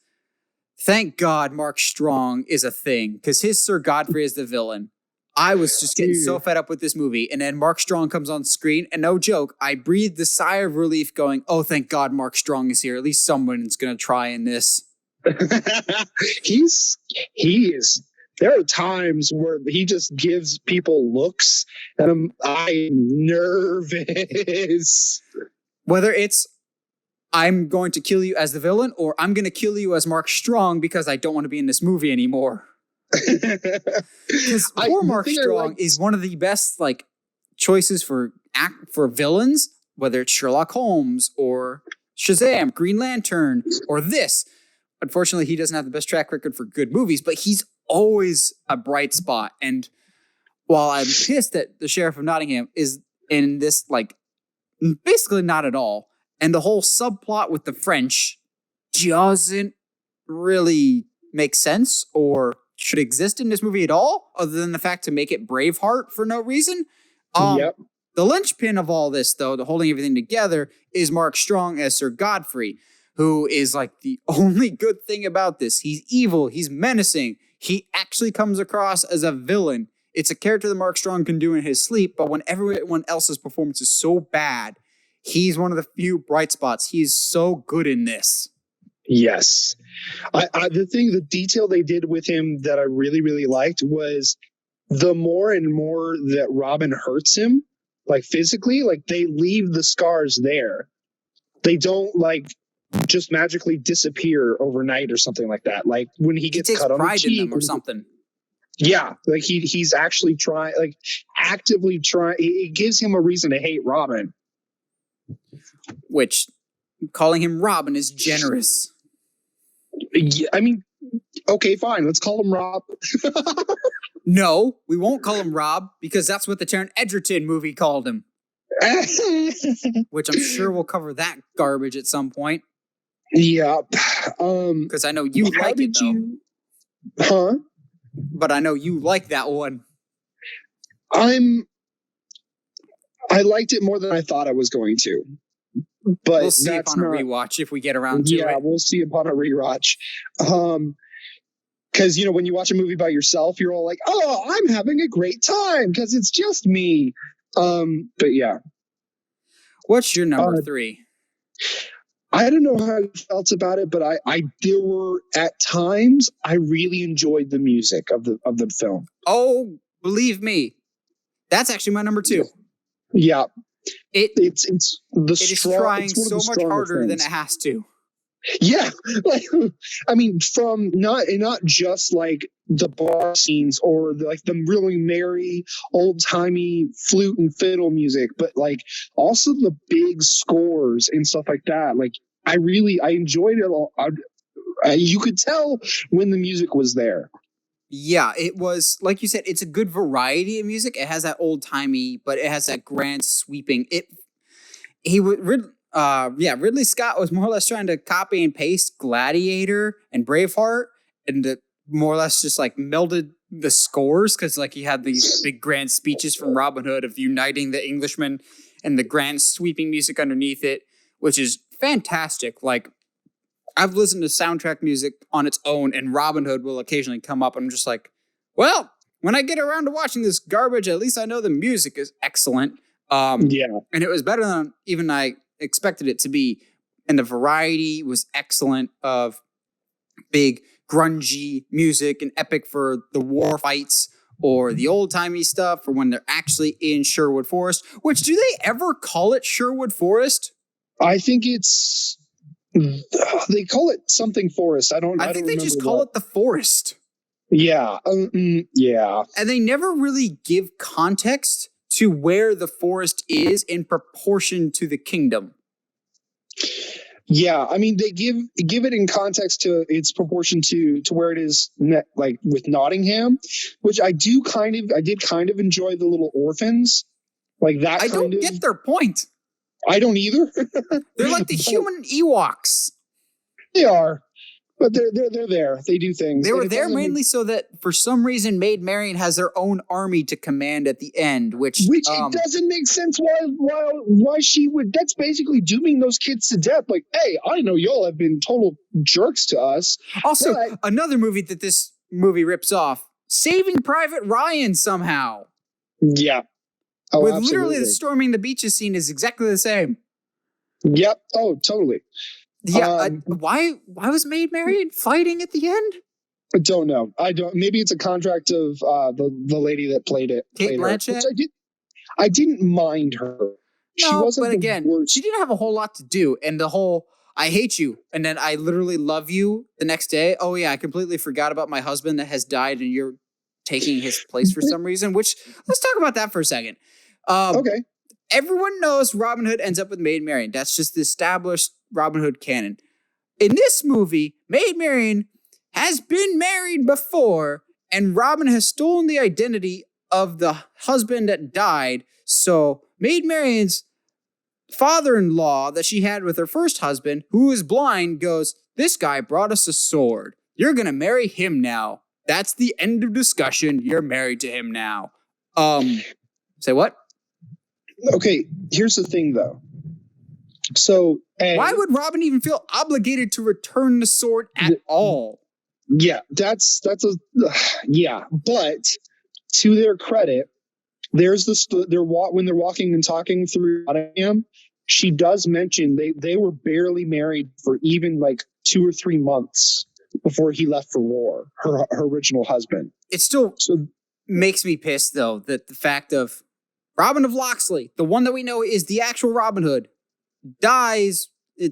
S1: Thank God Mark Strong is a thing, because his Sir Godfrey is the villain. I was just getting so fed up with this movie, and then Mark Strong comes on screen, and no joke, I breathed a sigh of relief going, oh, thank God Mark Strong is here. At least someone's going to try in this.
S2: He is. There are times where he just gives people looks, and I'm nervous.
S1: Whether it's I'm going to kill you as the villain, or I'm going to kill you as Mark Strong because I don't want to be in this movie anymore. Because poor Mark Strong is one of the best like choices for villains, whether it's Sherlock Holmes or Shazam, Green Lantern, or this. Unfortunately, he doesn't have the best track record for good movies, but he's always a bright spot. And while I'm pissed that the Sheriff of Nottingham is in this, like, basically not at all, and the whole subplot with the French doesn't really make sense or should exist in this movie at all, other than the fact to make it Braveheart for no reason. The linchpin of all this, though, the holding everything together, is Mark Strong as Sir Godfrey, who is like the only good thing about this. He's evil. He's menacing. He actually comes across as a villain. It's a character that Mark Strong can do in his sleep, but when everyone else's performance is so bad, he's one of the few bright spots. He's so good in this.
S2: Yes. The detail they did with him that I really, really liked was the more and more that Robin hurts him, like physically, like they leave the scars there. They don't like just magically disappear overnight or something like that. Like when he gets cut on the cheek
S1: in them or something.
S2: Yeah, like he's actually trying, like actively trying. It gives him a reason to hate Robin.
S1: Which, calling him Robin is generous.
S2: Yeah, I mean, okay, fine. Let's call him Rob.
S1: No, we won't call him Rob because that's what the Taron Egerton movie called him. Which I'm sure we'll cover that garbage at some point.
S2: Yeah.
S1: Because I know you like it, though.
S2: Huh?
S1: But I know you like that one.
S2: I liked it more than I thought I was going to. But
S1: we'll see upon a rewatch if we get around to it.
S2: Yeah, we'll see upon a rewatch. Because, when you watch a movie by yourself, you're all like, oh, I'm having a great time because it's just me. But yeah.
S1: What's your number 3?
S2: I don't know how I felt about it, but there were at times I really enjoyed the music of the film.
S1: Oh, believe me, that's actually my number 2.
S2: Yeah,
S1: it's trying so much harder than it has to.
S2: Yeah, like I mean, from not just like the bar scenes or the really merry old timey flute and fiddle music, but like also the big scores and stuff like that. Like I enjoyed it all. You could tell when the music was there.
S1: Yeah, it was like you said. It's a good variety of music. It has that old timey, but it has that grand sweeping. Ridley Scott was more or less trying to copy and paste Gladiator and Braveheart, and more or less just like melded the scores because like he had these big grand speeches from Robin Hood of uniting the Englishmen and the grand sweeping music underneath it, which is fantastic. Like I've listened to soundtrack music on its own, and Robin Hood will occasionally come up, and I'm just like, well, when I get around to watching this garbage, at least I know the music is excellent. And it was better than even I expected it to be, and the variety was excellent of big grungy music and epic for the war fights or the old-timey stuff for when they're actually in Sherwood Forest. Which, do they ever call it Sherwood Forest?
S2: I think they call it something forest. I think
S1: they just call it the forest.
S2: Yeah. Yeah.
S1: And they never really give context to where the forest is in proportion to the kingdom.
S2: Yeah, I mean they give it in context to its proportion to where it is, like with Nottingham, which I did kind of enjoy the little orphans, like that. I don't
S1: get their point.
S2: I don't either.
S1: They're like the human Ewoks.
S2: They are. But they're there. They do things.
S1: They were there mainly so that for some reason Maid Marian has their own army to command at the end, which
S2: it doesn't make sense why she would. That's basically dooming those kids to death. Like, hey, I know y'all have been total jerks to us.
S1: Also, another movie that this movie rips off, Saving Private Ryan somehow.
S2: Yeah. Oh,
S1: with
S2: absolutely.
S1: Literally the storming the beaches scene is exactly the same.
S2: Yep. Oh, totally.
S1: Yeah, why was Maid Marian fighting at the end?
S2: I don't know. Maybe it's a contract of the lady that played it.
S1: Kate Blanchett?
S2: I didn't mind her.
S1: No, but again, she didn't have a whole lot to do. And the whole I hate you. And then I literally love you the next day. Oh, yeah, I completely forgot about my husband that has died and you're taking his place for some reason, which let's talk about that for a second.
S2: Okay.
S1: Everyone knows Robin Hood ends up with Maid Marian. That's just the established Robin Hood canon. In this movie, Maid Marian has been married before, and Robin has stolen the identity of the husband that died. So Maid Marian's father-in-law that she had with her first husband, who is blind, goes, "This guy brought us a sword. You're going to marry him now. That's the end of discussion. You're married to him now." Say what?
S2: Okay, here's the thing, though. So,
S1: why would Robin even feel obligated to return the sword at all?
S2: Yeah, that's yeah. But to their credit, there's when they're walking and talking through Nottingham, she does mention they were barely married for even like 2 or 3 months before he left for war. Her original husband.
S1: It still makes me pissed though that the fact of Robin of Locksley, the one that we know is the actual Robin Hood, dies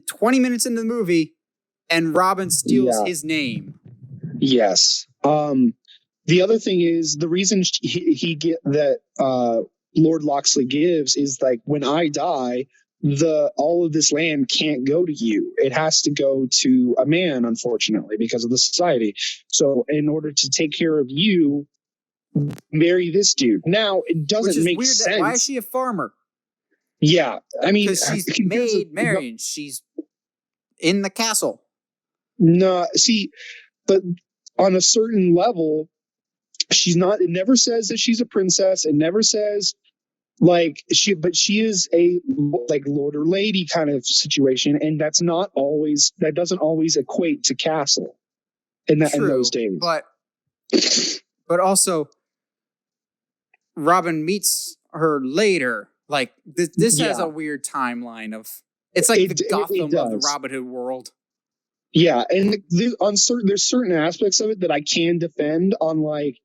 S1: 20 minutes into the movie, and Robin steals his name.
S2: Yes. The other thing is the reason he get that Lord Locksley gives is like, when I die, all of this land can't go to you. It has to go to a man, unfortunately, because of the society. So in order to take care of you, marry this dude. Now it doesn't make sense.
S1: Why is she a farmer?
S2: Yeah, I mean,
S1: because she's Maid Marian. She's in the castle.
S2: No, see, but on a certain level, she's not. It never says that she's a princess. It never says like but she is a like lord or lady kind of situation, and that doesn't always equate to castle in those days.
S1: But also, Robin meets her later. Like this has a weird timeline of. It's like the Gotham of the Robin Hood world.
S2: Yeah, and there's certain aspects of it that I can defend on, like,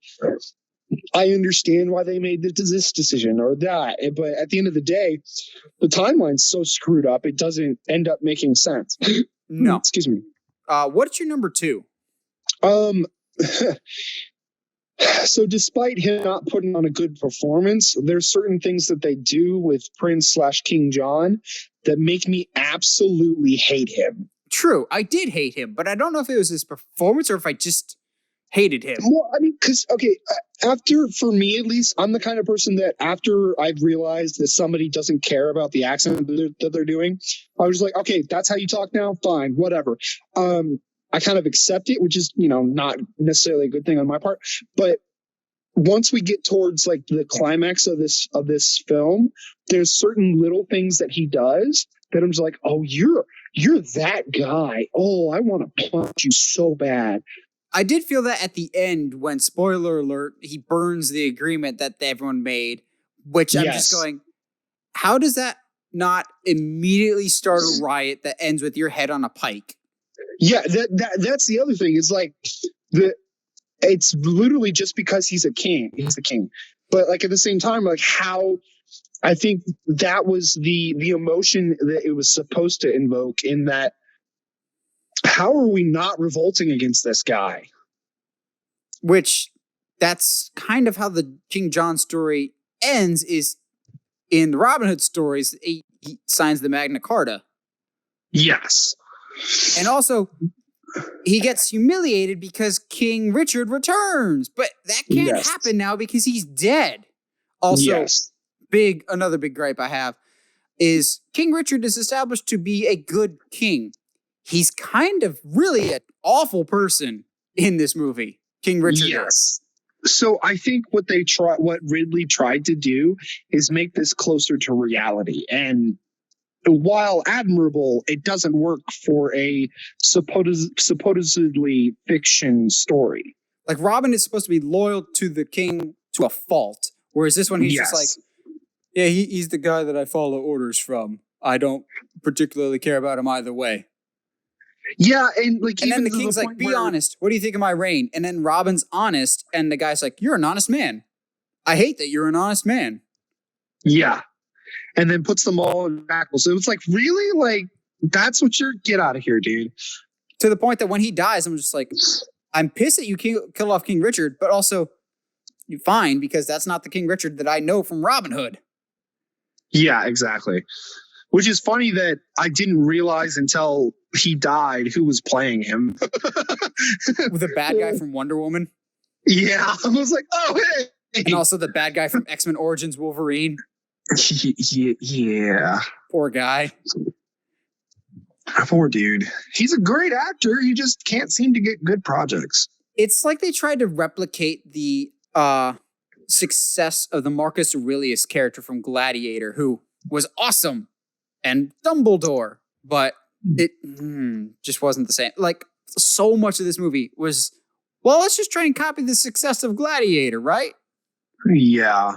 S2: I understand why they made this decision or that, but at the end of the day, the timeline's so screwed up, it doesn't end up making sense.
S1: No.
S2: Excuse me.
S1: What's your number 2?
S2: So despite him not putting on a good performance, there's certain things that they do with Prince/King John that make me absolutely hate him.
S1: True, I did hate him, but I don't know if it was his performance or if I just hated him.
S2: Well, I mean, because, okay, for me at least, I'm the kind of person that after I've realized that somebody doesn't care about the accent that they're doing, I was like, okay, that's how you talk now? Fine, whatever. I kind of accept it, which is, not necessarily a good thing on my part. But once we get towards like the climax of this film, there's certain little things that he does that I'm just like, oh, you're that guy. Oh, I want to punch you so bad.
S1: I did feel that at the end when, spoiler alert, he burns the agreement that everyone made, which I'm just going, how does that not immediately start a riot that ends with your head on a pike?
S2: Yeah, that's the other thing. Is like it's literally just because he's a king. He's the king. But like at the same time, like how I think that was the emotion that it was supposed to invoke, in that how are we not revolting against this guy?
S1: Which that's kind of how the King John story ends, is in the Robin Hood stories, he signs the Magna Carta.
S2: Yes.
S1: And also, he gets humiliated because King Richard returns. But that can't happen now because he's dead. Also, another big gripe I have is King Richard is established to be a good king. He's kind of really an awful person in this movie, King Richard.
S2: Yes. So I think what Ridley tried to do is make this closer to reality. And while admirable, it doesn't work for a supposedly fiction story.
S1: Like, Robin is supposed to be loyal to the king to a fault, whereas this one he's just like, yeah, he's the guy that I follow orders from. I don't particularly care about him either way.
S2: Yeah, and
S1: then the king's like, be honest. What do you think of my reign? And then Robin's honest, and the guy's like, you're an honest man. I hate that you're an honest man.
S2: Yeah. And then puts them all in shackles. So it's like, really? Like, That's what you're. Get out of here, dude.
S1: To the point that when he dies, I'm just like, I'm pissed that you kill off King Richard, but also you're fine because that's not the King Richard that I know from Robin Hood.
S2: Yeah, exactly. Which is funny that I didn't realize until he died who was playing him.
S1: The bad guy from Wonder Woman.
S2: Yeah, I was like, oh, hey.
S1: And also the bad guy from X-Men Origins Wolverine.
S2: Yeah.
S1: Poor guy.
S2: Poor dude. He's a great actor. He just can't seem to get good projects.
S1: It's like they tried to replicate the success of the Marcus Aurelius character from Gladiator, who was awesome, and Dumbledore, but it just wasn't the same. Like, so much of this movie was, well, let's just try and copy the success of Gladiator, right?
S2: Yeah.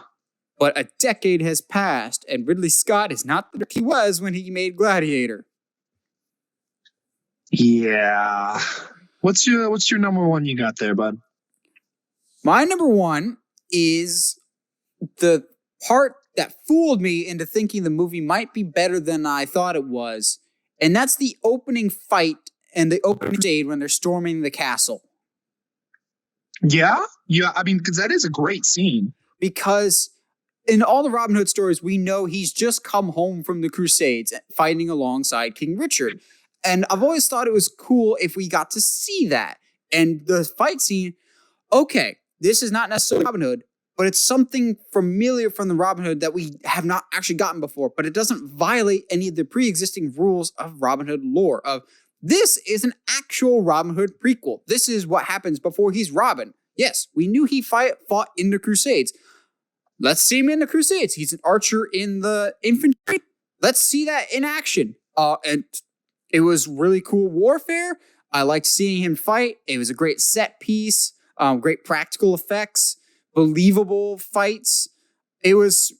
S1: But a decade has passed, and Ridley Scott is not the he was when he made Gladiator.
S2: Yeah. What's your number one you got there, bud?
S1: My number one is the part that fooled me into thinking the movie might be better than I thought it was. And that's the opening fight and the opening stage when they're storming the castle.
S2: Yeah? Yeah, I mean, because that is a great scene.
S1: Because in all the Robin Hood stories, we know he's just come home from the Crusades fighting alongside King Richard. And I've always thought it was cool if we got to see that. And the fight scene, okay, this is not necessarily Robin Hood, but it's something familiar from the Robin Hood that we have not actually gotten before. But it doesn't violate any of the pre-existing rules of Robin Hood lore. Of this is an actual Robin Hood prequel. This is what happens before he's Robin. Yes, we knew he fought in the Crusades. Let's see him in the Crusades. He's an archer in the infantry. Let's see that in action. And it was really cool warfare. I liked seeing him fight. It was a great set piece, great practical effects, believable fights. It was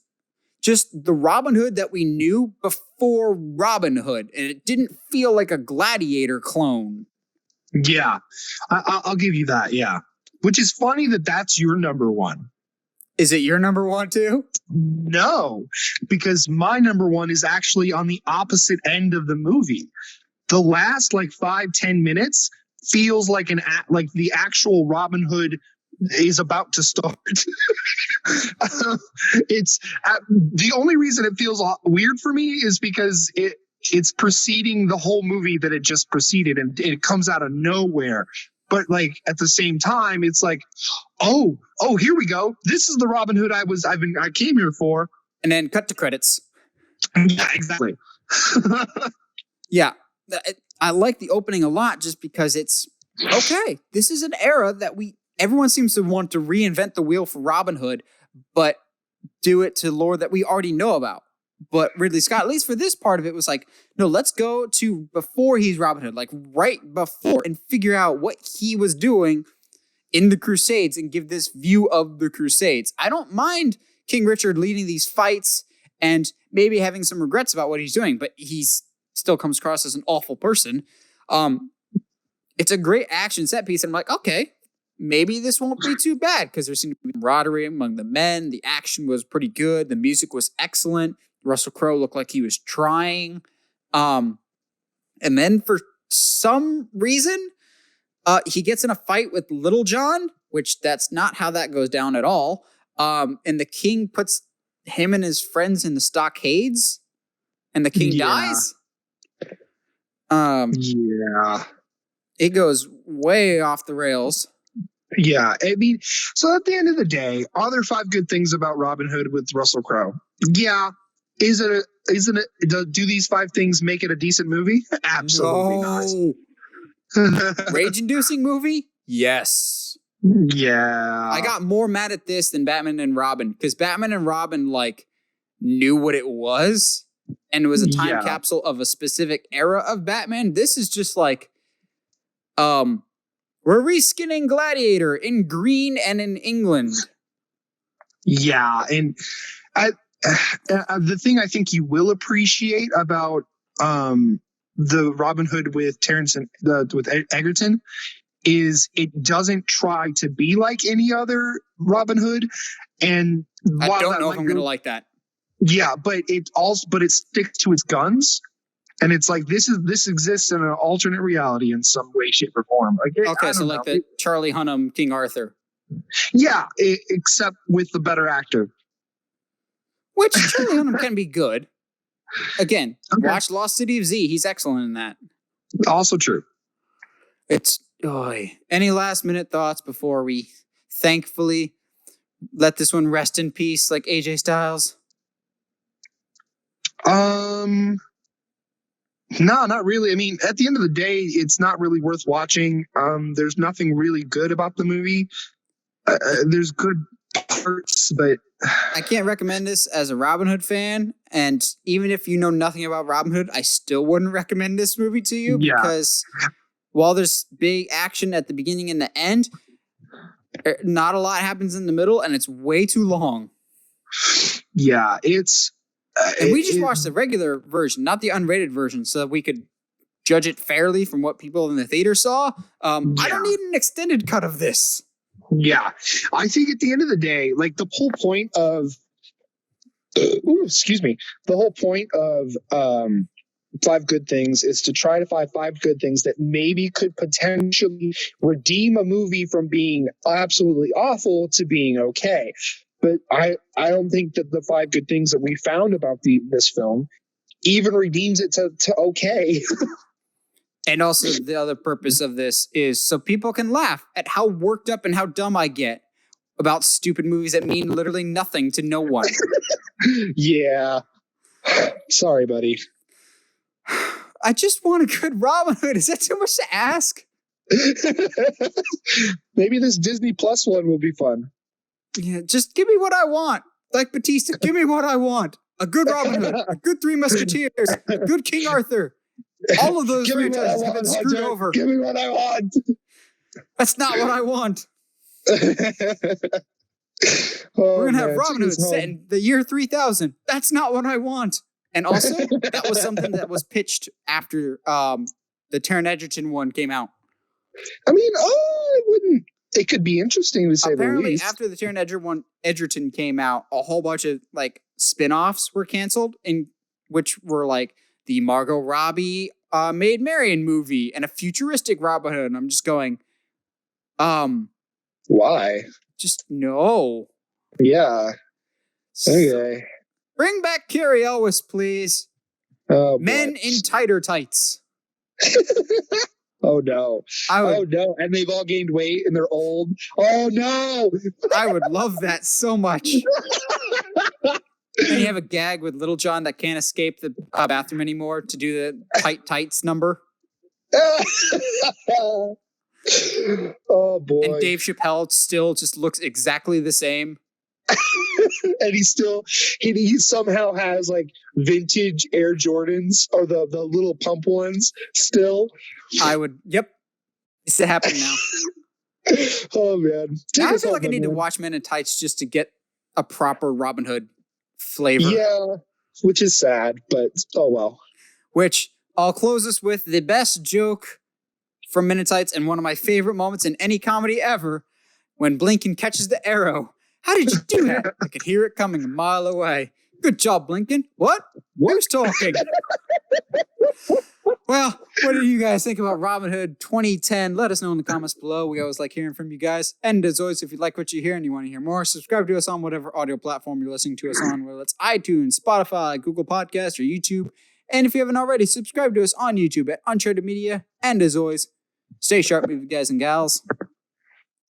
S1: just the Robin Hood that we knew before Robin Hood, and it didn't feel like a Gladiator clone.
S2: Yeah, I'll give you that, yeah. Which is funny that that's your number one.
S1: Is it your number one too?
S2: No, because my number one is actually on the opposite end of the movie. The last 5-10 minutes feels like like the actual Robin Hood is about to start. It's the only reason it feels weird for me is because it's preceding the whole movie that it just preceded, and it comes out of nowhere. But at the same time, it's like, oh, here we go. This is the Robin Hood I came here for.
S1: And then cut to credits.
S2: Yeah, exactly.
S1: Yeah, I like the opening a lot just because it's okay. This is an era that everyone seems to want to reinvent the wheel for Robin Hood, but do it to lore that we already know about. But Ridley Scott, at least for this part of it, was like, no, let's go to before he's Robin Hood, right before, and figure out what he was doing in the Crusades and give this view of the Crusades. I don't mind King Richard leading these fights and maybe having some regrets about what he's doing, but he's still comes across as an awful person. It's a great action set piece, and I'm like, okay, maybe this won't be too bad because there seemed to be camaraderie among the men. The action was pretty good. The music was excellent. Russell Crowe looked like he was trying. And then for some reason, he gets in a fight with Little John, which that's not how that goes down at all. And the king puts him and his friends in the stockades, and the king dies.
S2: Yeah.
S1: It goes way off the rails.
S2: Yeah, I mean, so at the end of the day, are there 5 good things about Robin Hood with Russell Crowe? Yeah. Do these 5 things make it a decent movie? Absolutely not.
S1: Rage-inducing movie? Yes.
S2: Yeah.
S1: I got more mad at this than Batman and Robin, because Batman and Robin knew what it was, and it was a time capsule of a specific era of Batman. This is just we're reskinning Gladiator in green and in England.
S2: Yeah, and the thing I think you will appreciate about the Robin Hood with with Egerton is it doesn't try to be like any other Robin Hood, and
S1: I don't know if I'm going to like that.
S2: Yeah, but it sticks to its guns. And it's like this exists in an alternate reality in some way, shape, or form. Like,
S1: Okay, so like the Charlie Hunnam King Arthur.
S2: Yeah, except with the better actor.
S1: Which Charlie Hunnam can be good. Again, watch Lost City of Z. He's excellent in that.
S2: Also true.
S1: It's any last minute thoughts before we thankfully let this one rest in peace, like AJ Styles?
S2: No, not really. I mean, at the end of the day, it's not really worth watching. There's nothing really good about the movie. There's good parts, but
S1: I can't recommend this as a Robin Hood fan. And even if you know nothing about Robin Hood, I still wouldn't recommend this movie to you because while there's big action at the beginning and the end, not a lot happens in the middle, and it's way too long.
S2: Yeah, it's.
S1: And we just watched the regular version, not the unrated version, so that we could judge it fairly from what people in the theater saw. I don't need an extended cut of this.
S2: Yeah, I think at the end of the day, like the whole point of, the whole point of Five Good Things is to try to find five good things that maybe could potentially redeem a movie from being absolutely awful to being okay. But I don't think that the five good things that we found about this film even redeems it to okay.
S1: And also the other purpose of this is so people can laugh at how worked up and how dumb I get about stupid movies that mean literally nothing to no one.
S2: Yeah. Sorry, buddy.
S1: I just want a good Robin Hood. Is that too much to ask?
S2: Maybe this Disney Plus one will be fun.
S1: Yeah, just give me what I want. Like Batista, give me what I want. A good Robin Hood, a good Three Musketeers, a good King Arthur. All of those franchises have been screwed over.
S2: Give me what I want.
S1: That's not what I want.
S2: We're
S1: going to have Robin Hood set in the year 3000. That's not what I want. And also, that was something that was pitched after the Taron Egerton one came out.
S2: I mean, it wouldn't. It could be interesting to say the least.
S1: Apparently, after the Taron Egerton came out, a whole bunch of like spin-offs were canceled, in which were like the Margot Robbie Maid Marian movie and a futuristic Robin Hood. And I'm just going,
S2: why?
S1: Just no.
S2: Yeah. Okay.
S1: Bring back Carrie Elwes, please.
S2: Oh,
S1: Men in tighter tights.
S2: Oh no. Oh no. And they've all gained weight and they're old. Oh no.
S1: I would love that so much. And you have a gag with Little John that can't escape the bathroom anymore to do the tight tights number.
S2: Oh boy.
S1: And Dave Chappelle still just looks exactly the same.
S2: And he somehow has like vintage Air Jordans or the little pump ones still.
S1: Yep. It's happening now.
S2: Oh man.
S1: Now I feel like I need to watch Men in Tights just to get a proper Robin Hood flavor.
S2: Yeah, which is sad, but oh well.
S1: Which I'll close this with the best joke from Men in Tights and one of my favorite moments in any comedy ever, when Blinken catches the arrow. How did you do that? I could hear it coming a mile away. Good job, Blinken. What? Who's talking? Well, what do you guys think about Robin Hood 2010? Let us know in the comments below. We always like hearing from you guys. And as always, if you like what you hear and you want to hear more, subscribe to us on whatever audio platform you're listening to us on, whether it's iTunes, Spotify, Google Podcasts, or YouTube. And if you haven't already, subscribe to us on YouTube at Uncharted Media. And as always, stay sharp, movie guys and gals.